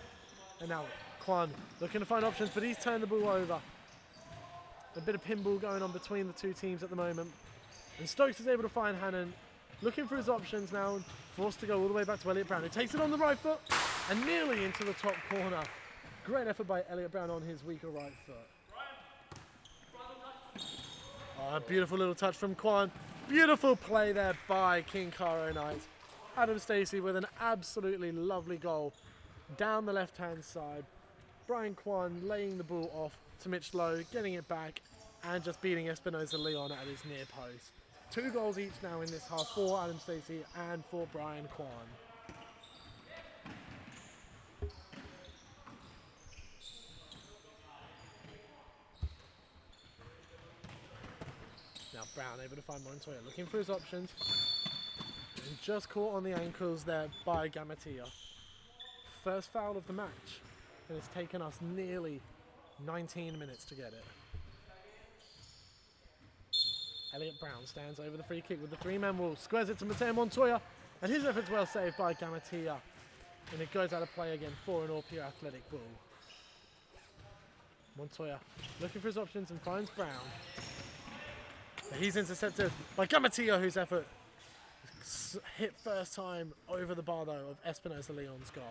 And now Kwan looking to find options, but he's turned the ball over. A bit of pinball going on between the two teams at the moment. And Stokes is able to find Hannon, looking for his options now, forced to go all the way back to Elliot Brown, who takes it on the right foot and nearly into the top corner. Great effort by Elliot Brown on his weaker right foot. Oh, a beautiful little touch from Kwan. Beautiful play there by Kincaro Knights. Adam Stacey with an absolutely lovely goal down the left-hand side. Brian Kwan laying the ball off to Mitch Lowe, getting it back and just beating Espinosa Leon at his near post. 2 goals each now in this half for Adam Stacey and for Brian Kwan. Now Brown able to find Montoya, looking for his options. And just caught on the ankles there by Gamatia. First foul of the match. And it's taken us nearly 19 minutes to get it. Elliot Brown stands over the free kick with the 3-man wall. Squares it to Mateo Montoya. And his effort's well saved by Gamatia. And it goes out of play again for an Orpia Athletic ball. Montoya looking for his options and finds Brown. But he's intercepted by Gamatia, whose effort hit first time over the bar though of Espinosa Leon's goal.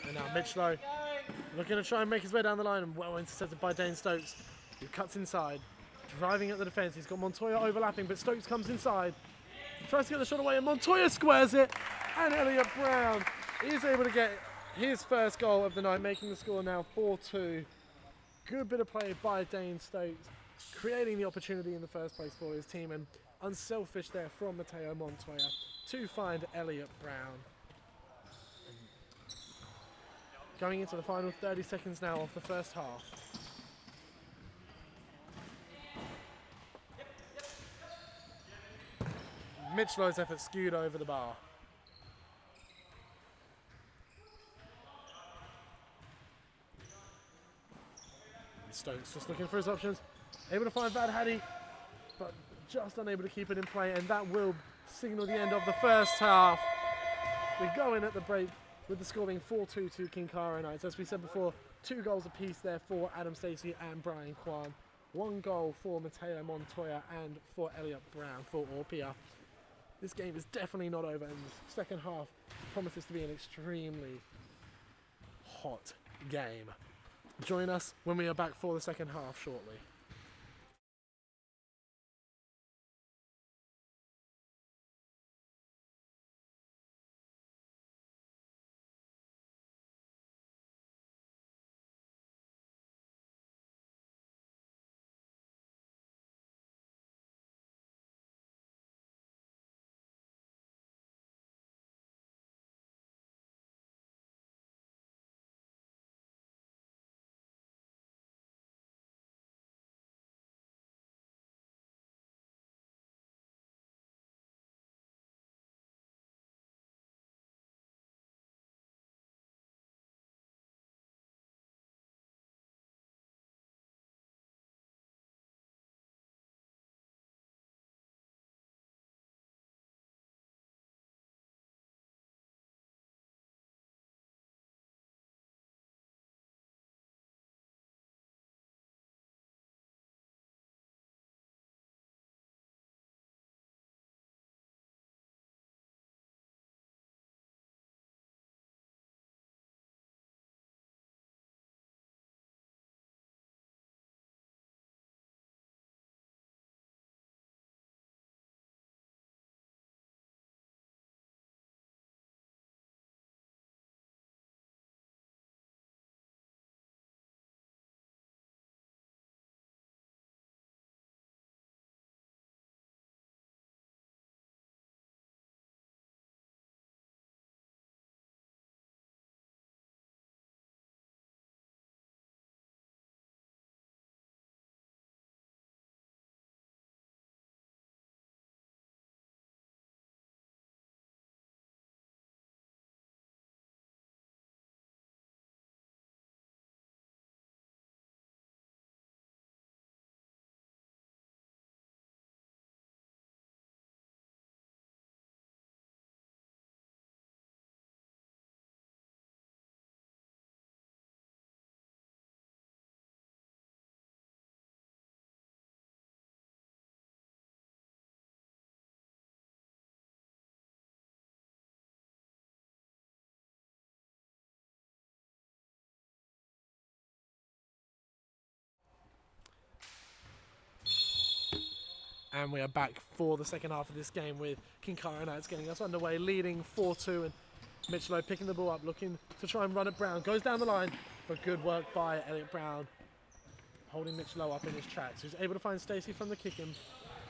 And now Mitchlow looking to try and make his way down the line, and well intercepted by Dane Stokes, who cuts inside, driving at the defence. He's got Montoya overlapping, but Stokes comes inside, tries to get the shot away, and Montoya squares it, and Elliot Brown is able to get his first goal of the night, making the score now 4-2. Good bit of play by Dane Stokes, creating the opportunity in the first place for his team, and unselfish there from Mateo Montoya to find Elliot Brown. Going into the final 30 seconds now of the first half. Mitchlow's effort skewed over the bar. Stokes just looking for his options, able to find Bad Hattie, but just unable to keep it in play, and that will signal the end of the first half. We go in at the break with the score being 4-2 to Kincaro Knights. As we said before, 2 goals apiece there for Adam Stacey and Brian Kwan. 1 goal for Mateo Montoya and for Elliot Brown for Orpia. This game is definitely not over, and the second half promises to be an extremely hot game. Join us when we are back for the second half shortly. And we are back for the second half of this game with Kincaro Knights getting us underway, leading 4-2, and Mitchell picking the ball up, looking to try and run at Brown. Goes down the line, but good work by Elliot Brown, holding Mitchell up in his tracks. He's able to find Stacey from the kick-in,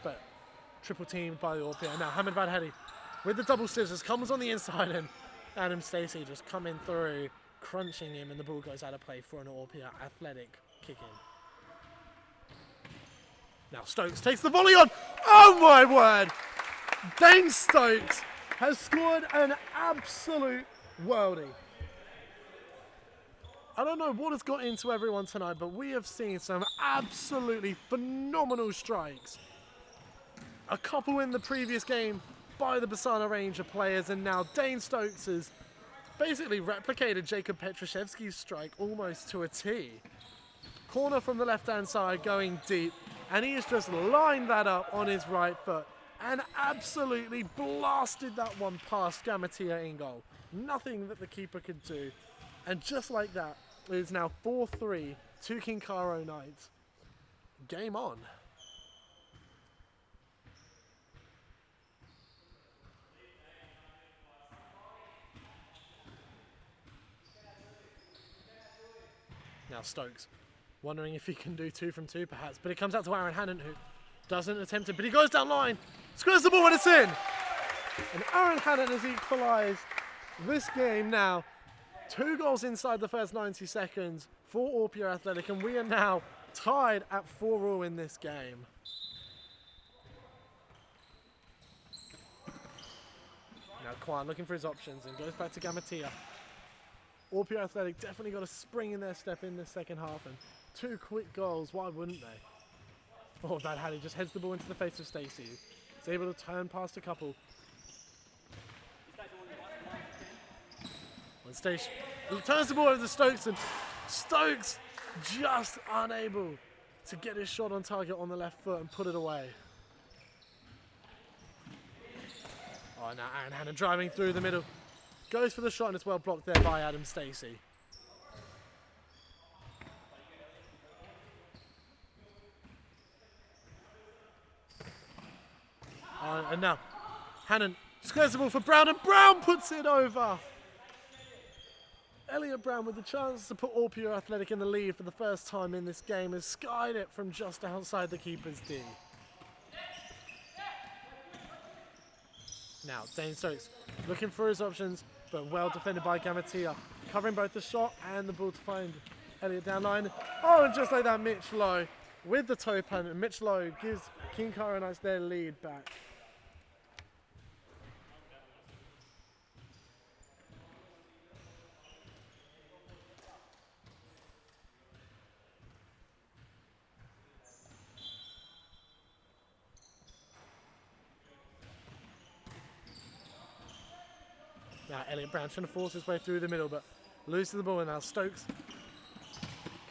but triple teamed by the Orpia. Now Hamid Vadhedi with the double scissors comes on the inside, and Adam Stacey just coming through, crunching him, and the ball goes out of play for an Orpia athletic kick-in. Now Stokes takes the volley on. Oh my word! Dane Stokes has scored an absolute worldie. I don't know what has got into everyone tonight, but we have seen some absolutely phenomenal strikes. A couple in the previous game by the Bessarna Ranger players, and now Dane Stokes has basically replicated Jacob Petruszewski's strike almost to a T. Corner from the left-hand side going deep, and he has just lined that up on his right foot and absolutely blasted that one past Gamatia in goal. Nothing that the keeper could do. And just like that, it is now 4-3 to Kincaro Knights. Game on. Now Stokes, wondering if he can do 2 from 2 perhaps, but it comes out to Aaron Hannon, who doesn't attempt it, but he goes down line, squares the ball and it's in! And Aaron Hannon has equalised this game now. 2 goals inside the first 90 seconds for Orpia Athletic, and we are now tied at 4-4 in this game. Now Kwan looking for his options and goes back to Gamatia. Orpia Athletic definitely got a spring in their step in this second half, and 2 quick goals, why wouldn't they? Oh, that Hattie just heads the ball into the face of Stacey. He's able to turn past a couple. And Stacey turns the ball over to Stokes, and Stokes just unable to get his shot on target on the left foot and put it away. Oh, now Aaron Hannon driving through the middle. Goes for the shot and it's well blocked there by Adam Stacey. And now Hannon squares the ball for Brown and Brown puts it over. Elliot Brown with the chance to put Orpia Athletic in the lead for the first time in this game has skied it from just outside the keeper's D. Now Dane Stokes looking for his options, but well defended by Gamatia, covering both the shot and the ball to find Elliot down line. Oh, and just like that, Mitch Lowe with the toe punt, and Mitch Lowe gives Kincaro Knights their lead back. Now Elliot Brown trying to force his way through the middle, but loses the ball, and now Stokes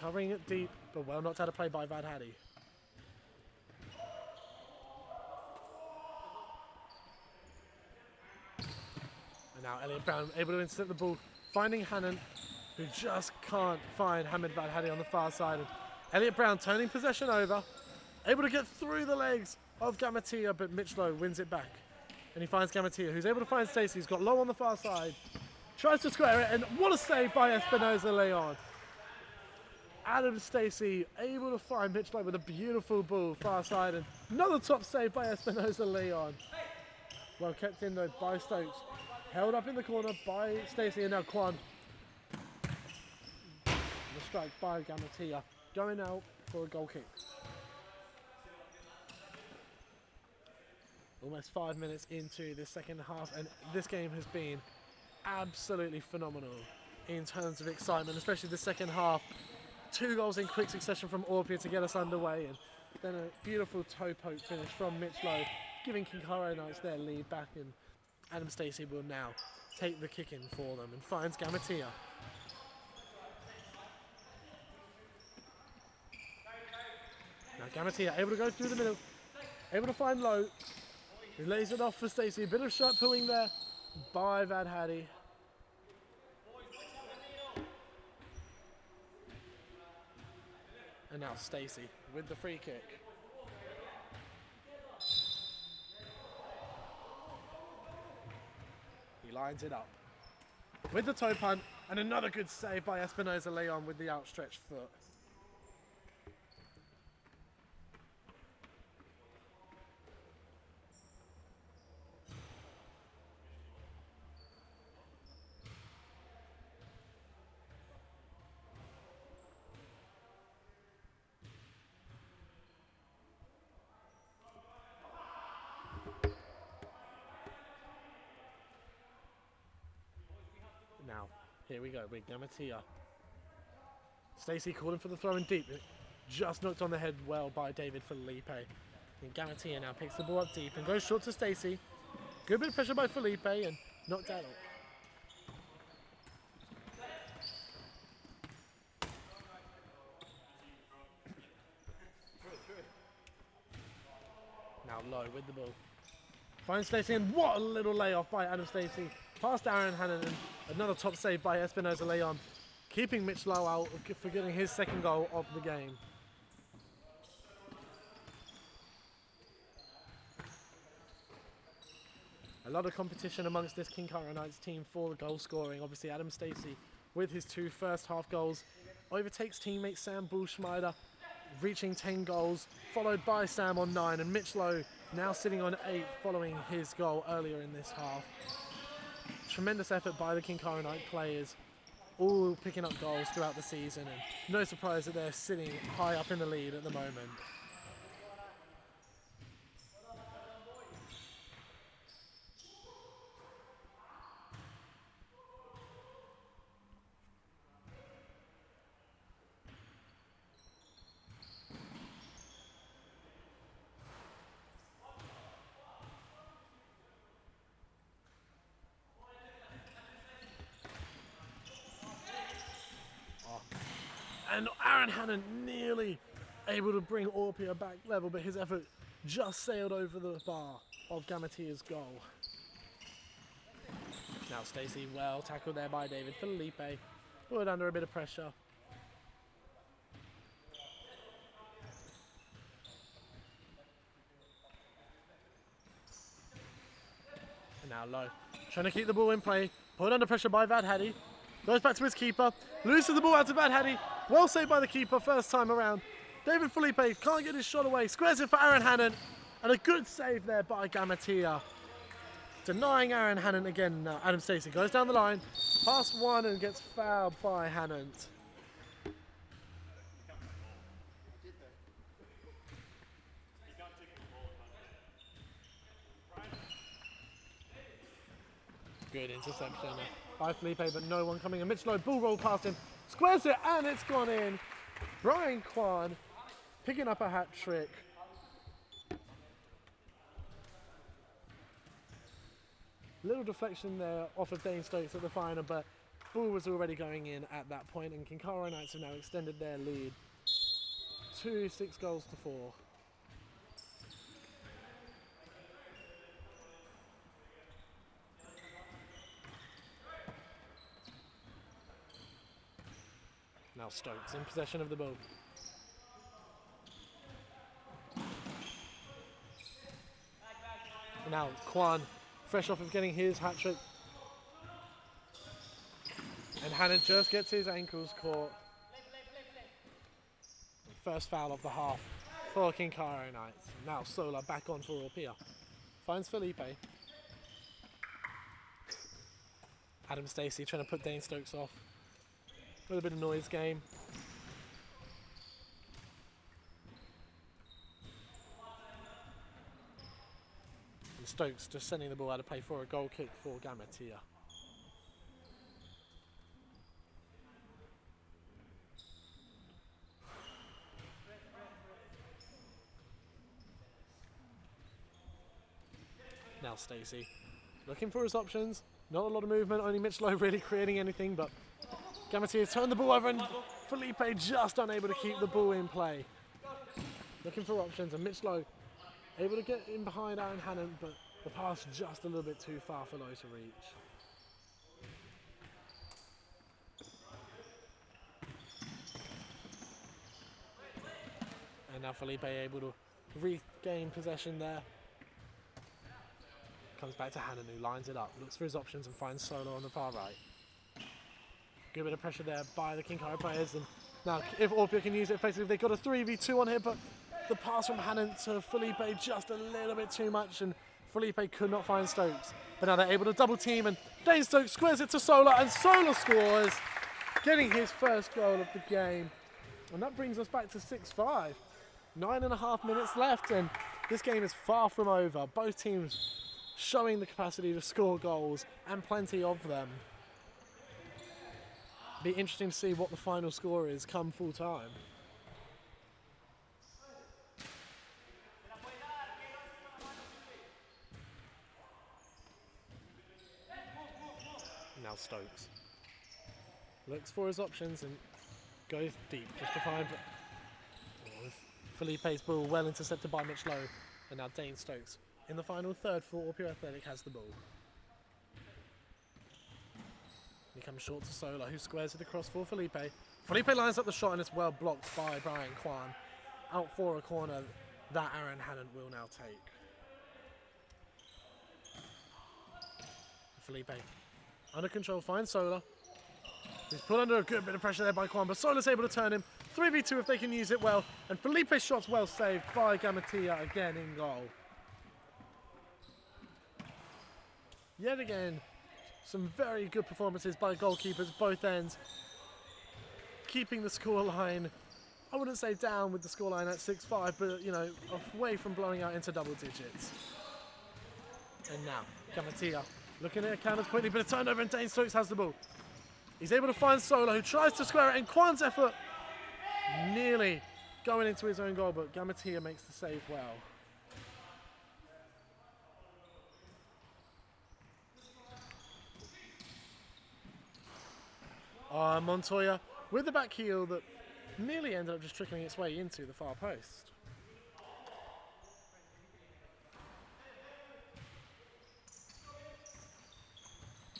covering it deep, but well knocked out of play by Vad Haddy. And now Elliot Brown able to intercept the ball, finding Hannon, who just can't find Hamid Vad Haddy on the far side. And Elliot Brown turning possession over, able to get through the legs of Gamatia, but Mitch Lowe wins it back. And he finds Gamatia, who's able to find Stacey. He's got Lowe on the far side. Tries to square it, and what a save by Espinoza Leon. Adam Stacey able to find Mitch Lowe with a beautiful ball far side, and another top save by Espinoza Leon. Well kept in though by Stokes. Held up in the corner by Stacey, and now Kwan. The strike by Gamatia. Going out for a goal kick. Almost 5 minutes into the second half, and this game has been absolutely phenomenal in terms of excitement, especially the second half. 2 goals in quick succession from Orpia to get us underway, and then a beautiful toe poke finish from Mitch Lowe, giving Kincaro Knights their lead back, and Adam Stacey will now take the kick in for them and finds Gamatia. Now Gamatia able to go through the middle, able to find Lowe, who lays it off for Stacey. A bit of shot pulling there by Vad Haddy. And now Stacey with the free kick. He lines it up with the toe punt, and another good save by Espinoza Leon with the outstretched foot. Now, here we go with Gamatia. Stacey calling for the throw in deep. Just knocked on the head well by David Felipe. And Gamatia now picks the ball up deep and goes short to Stacey. Good bit of pressure by Felipe and knocked out. Now Lowe with the ball. Finds Stacey, and what a little layoff by Adam Stacey. Past Aaron Hannon, and another top save by Espinoza Leon, keeping Mitch Lowe out for getting his second goal of the game. A lot of competition amongst this Kincaro Knights team for the goal scoring. Obviously Adam Stacey with his 2 first half goals overtakes teammate Sam Bullschmeider, reaching 10 goals, followed by Sam on 9, and Mitch Lowe now sitting on 8 following his goal earlier in this half. Tremendous effort by the Kincaro Knight players, all picking up goals throughout the season, and no surprise that they're sitting high up in the lead at the moment. And Aaron Hannon nearly able to bring Orpia back level, but his effort just sailed over the bar of Gamatia's goal. Now Stacey, well tackled there by David Felipe, put under a bit of pressure. And now Low, trying to keep the ball in play, put under pressure by Vad Haddy, goes back to his keeper, loses the ball out to Vad Haddy, well saved by the keeper first time around. David Felipe can't get his shot away, squares it for Aaron Hannon, and a good save there by Gamatia. Denying Aaron Hannon again now. Adam Stacey goes down the line, past one and gets fouled by Hannon. Good interception by Felipe, but no one coming. And Mitch Lowe ball roll past him, squares it, and it's gone in. Brian Kwan picking up a hat trick. Little deflection there off of Dane Stokes at the final, but ball was already going in at that point, and Kincaro Knights have now extended their lead to 6 goals to 4. Now Stokes in possession of the ball. And now Kwan, fresh off of getting his hat-trick. And Hannon just gets his ankles caught. First foul of the half for Kincaro Knights. Now Sola back on for Orpia. Finds Felipe. Adam Stacey trying to put Dane Stokes off. A little bit of noise game. And Stokes just sending the ball out of play for a goal kick for Gamatia. Now Stacey looking for his options. Not a lot of movement, only Mitch Lowe really creating anything, but Gamatia turned the ball over and Felipe just unable to keep the ball in play. Looking for options, and Mitch Lowe able to get in behind Aaron Hannon, but the pass just a little bit too far for Lowe to reach. And now Felipe able to regain possession there. Comes back to Hannon, who lines it up, looks for his options and finds Solo on the far right. Good bit of pressure there by the Kincaro players, and now if Orpia can use it effectively, they've got a 3v2 on here, but the pass from Hannon to Felipe just a little bit too much, and Felipe could not find Stokes. But now they're able to double team, and Dane Stokes squares it to Sola, and Sola scores, getting his first goal of the game. And that brings us back to 6-5. 9.5 minutes left, and this game is far from over. Both teams showing the capacity to score goals, and plenty of them. Be interesting to see what the final score is come full time. Now Stokes looks for his options and goes deep just to find Felipe's ball well intercepted by Mitch Lowe, and now Dane Stokes in the final third for Orpia Athletic has the ball. He comes short to Sola, who squares it across for Felipe. Felipe lines up the shot and it's well blocked by Brian Kwan. Out for a corner that Aaron Hannon will now take. Felipe under control, finds Sola. He's put under a good bit of pressure there by Kwan, but Sola's able to turn him. 3v2 if they can use it well, and Felipe's shot's well saved by Gamatia again in goal. Yet again, some very good performances by goalkeepers both ends, keeping the scoreline, I wouldn't say down with the scoreline at 6-5, but you know, away from blowing out into double digits. And now, Gamatia looking at counters quickly, but a turnover and Dane Stokes has the ball. He's able to find Sola, who tries to square it, and Kwan's effort nearly going into his own goal, but Gamatia makes the save well. Montoya with the back heel that nearly ended up just trickling its way into the far post.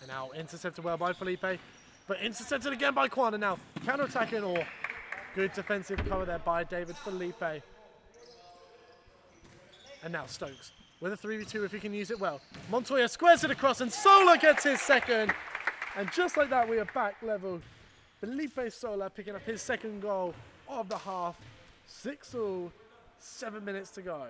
And now intercepted well by Felipe, but intercepted again by Quan, and now counter-attacking or good defensive cover there by David Felipe. And now Stokes with a 3v2 if he can use it well. Montoya squares it across and Sola gets his second. And just like that, we are back level. Felipe Sola picking up his second goal of the half. 6-all, 7 minutes to go.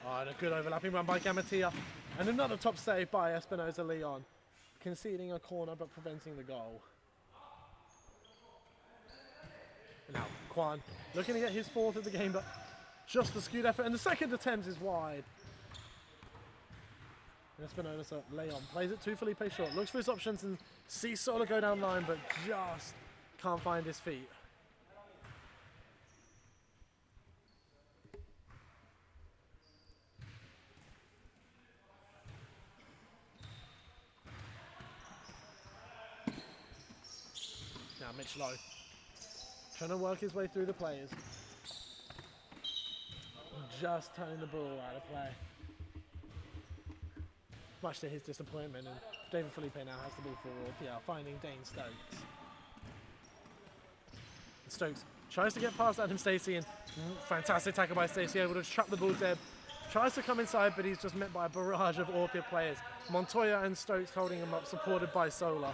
Oh, and a good overlapping run by Gamatia. And another top save by Espinosa Leon. Conceding a corner but preventing the goal. Now, Quan looking to get his fourth of the game, but just the skewed effort. And the second attempt is wide. And Espinosa Leon plays it to Felipe short. Looks for his options and sees Sola go down line, but just can't find his feet. Now Mitch Lowe trying to work his way through the players. Just turning the ball out of play. Much to his disappointment, and David Felipe now has the ball for Orpia, finding Dane Stokes. And Stokes tries to get past Adam Stacey, and fantastic tackle by Stacey, able to trap the ball dead. Tries to come inside, but he's just met by a barrage of Orpia players. Montoya and Stokes holding him up, supported by Sola.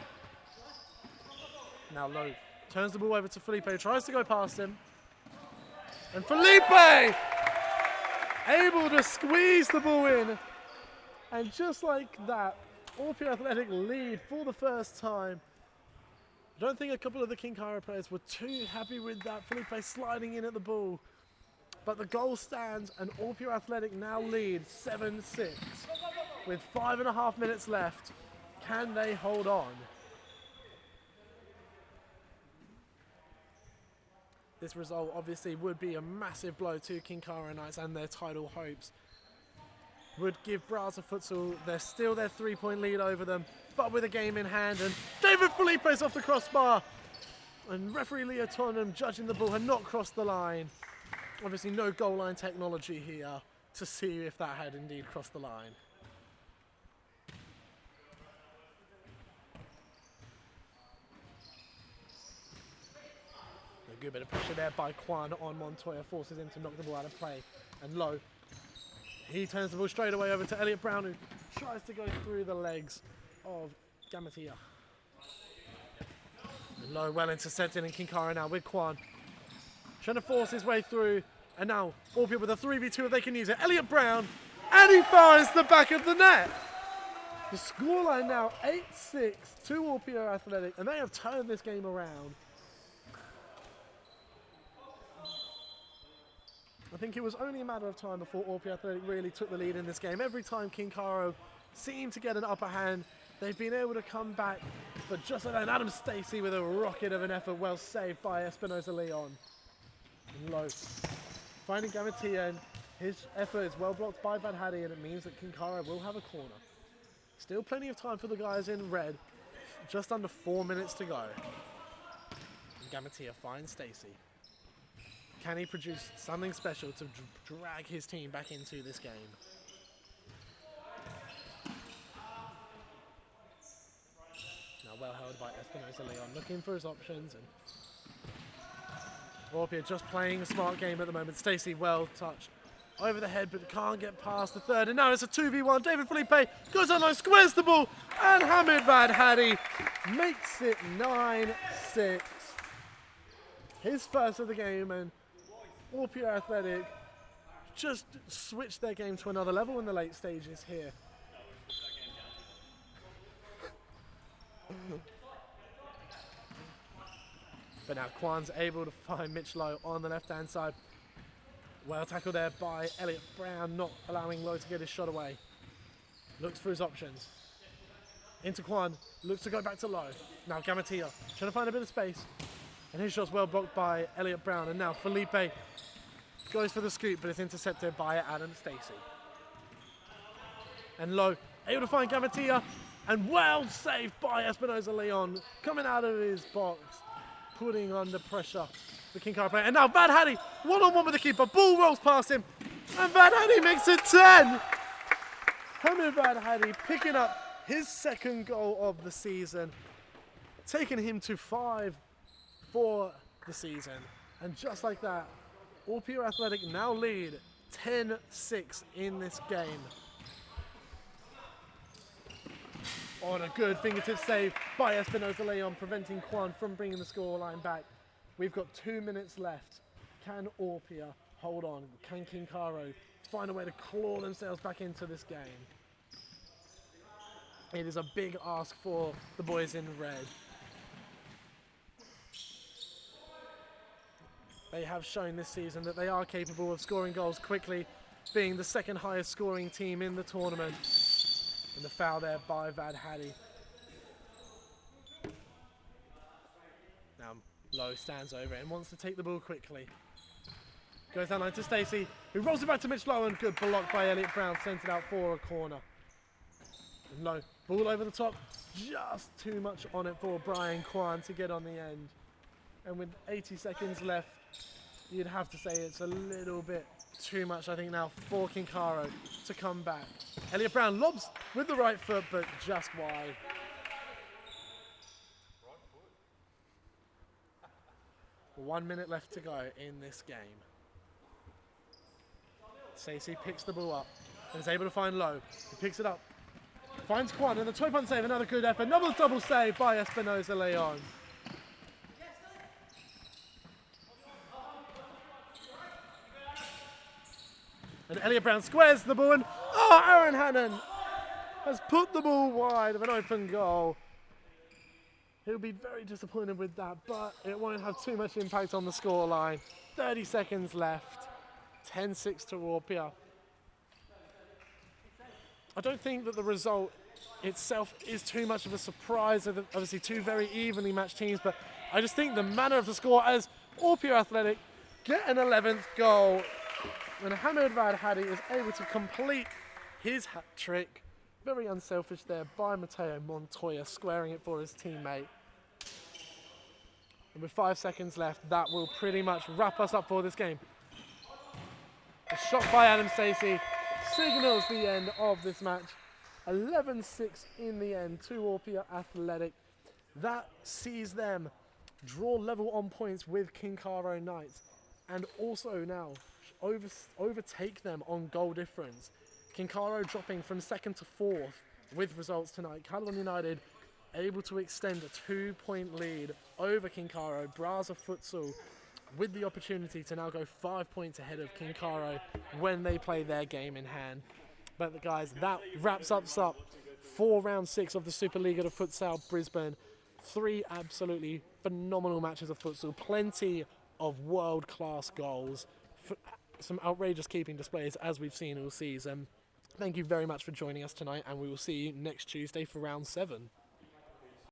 Now Lowe turns the ball over to Felipe, tries to go past him. And Felipe able to squeeze the ball in. And just like that, Orpia Athletic lead for the first time. I don't think a couple of the Kincaro players were too happy with that. Felipe sliding in at the ball. But the goal stands and Orpia Athletic now lead 7-6. With 5.5 minutes left. Can they hold on? This result obviously would be a massive blow to Kincaro Knights and their title hopes. Would give Brazza Futsal still their 3-point lead over them, but with a game in hand, and David Felipe's off the crossbar. And referee Leo Tottenham judging the ball had not crossed the line. Obviously no goal line technology here to see if that had indeed crossed the line. A good bit of pressure there by Quan on Montoya, forces him to knock the ball out of play. And Lowe, he turns the ball straight away over to Elliot Brown, who tries to go through the legs of Gamatia. And Lowe well intercepted, and Kincaro now with Quan, trying to force his way through. And now Orpia with a 3v2 if they can use it. Elliot Brown, and he finds the back of the net. The scoreline now 8-6 to Orpia Athletic, and they have turned this game around. I think it was only a matter of time before Orpia Athletic really took the lead in this game. Every time Kincaro seemed to get an upper hand, they've been able to come back. But just like that, Adam Stacey with a rocket of an effort, well saved by Espinosa Leon. And Lowe finding Gamatia, and his effort is well blocked by Van Haddy, and it means that Kincaro will have a corner. Still plenty of time for the guys in red. Just under 4 minutes to go. And Gamatia finds Stacey. Can he produce something special to drag his team back into this game? Now well held by Espinosa Leon, looking for his options. And Orpia just playing a smart game at the moment. Stacey well touched over the head, but can't get past the third. And now it's a 2v1. David Felipe goes online, squares the ball, and Hamid Van Haddy makes it 9-6. His first of the game, and Orpia Athletic just switched their game to another level in the late stages here. But now Quan's able to find Mitch Lowe on the left-hand side. Well tackled there by Elliot Brown, not allowing Lowe to get his shot away. Looks for his options. Into Kwan, looks to go back to low. Now Gamatia trying to find a bit of space. And his shot's well blocked by Elliot Brown. And now Felipe goes for the scoop, but it's intercepted by Adam Stacey. And Low, able to find Gamatia, and well saved by Espinoza Leon, coming out of his box, putting under pressure the Kincaro player. And now Van Hattie, one-on-one with the keeper, ball rolls past him, and Van Hattie makes it 10! Hamid Van Hattie picking up his second goal of the season, taking him to 5 for the season. And just like that, Orpia Athletic now lead 10-6 in this game. On a good fingertip save by Espinoza Leon, preventing Kwan from bringing the scoreline back. We've got 2 minutes left. Can Orpia hold on? Can Kincaro find a way to claw themselves back into this game? It is a big ask for the boys in red. They have shown this season that they are capable of scoring goals quickly, being the second highest scoring team in the tournament. And the foul there by Van Hattie. Now Lowe stands over it and wants to take the ball quickly. Goes down line to Stacey, who rolls it back to Mitch Lowe, and good block by Elliot Brown, sent it out for a corner. And Lowe, ball over the top, just too much on it for Brian Kwan to get on the end. And with 80 seconds left, you'd have to say it's a little bit too much, I think, now for Kincaro to come back. Elliot Brown lobs with the right foot, but just wide. One minute left to go in this game. Stacey picks the ball up and is able to find Lowe. He picks it up, finds Kwan, and the toe punt save, another good effort. Another double save by Espinoza Leon. And Elliot Brown squares the ball, and Aaron Hannon has put the ball wide of an open goal. He'll be very disappointed with that, but it won't have too much impact on the scoreline. 30 seconds left, 10-6 to Orpia. I don't think that the result itself is too much of a surprise. Obviously two very evenly matched teams, but I just think the manner of the score as Orpia Athletic get an 11th goal. And Hamid Van Hattie is able to complete his hat trick. Very unselfish there by Mateo Montoya, squaring it for his teammate. And with 5 seconds left, that will pretty much wrap us up for this game. A shot by Adam Stacey signals the end of this match. 11-6 in the end to Orpia Athletic. That sees them draw level on points with Kincaro Knights, and also now overtake them on goal difference. Kincaro dropping from 2nd to 4th with results tonight. Callidon United able to extend a 2-point lead over Kincaro. Braza Futsal with the opportunity to now go 5 points ahead of Kincaro when they play their game in hand. But guys, that wraps us up for round 6 of the Superliga to Futsal Brisbane. 3 absolutely phenomenal matches of futsal. Plenty of world-class goals. Some outrageous keeping displays as we've seen all season. Thank you very much for joining us tonight, and we will see you next Tuesday for round 7.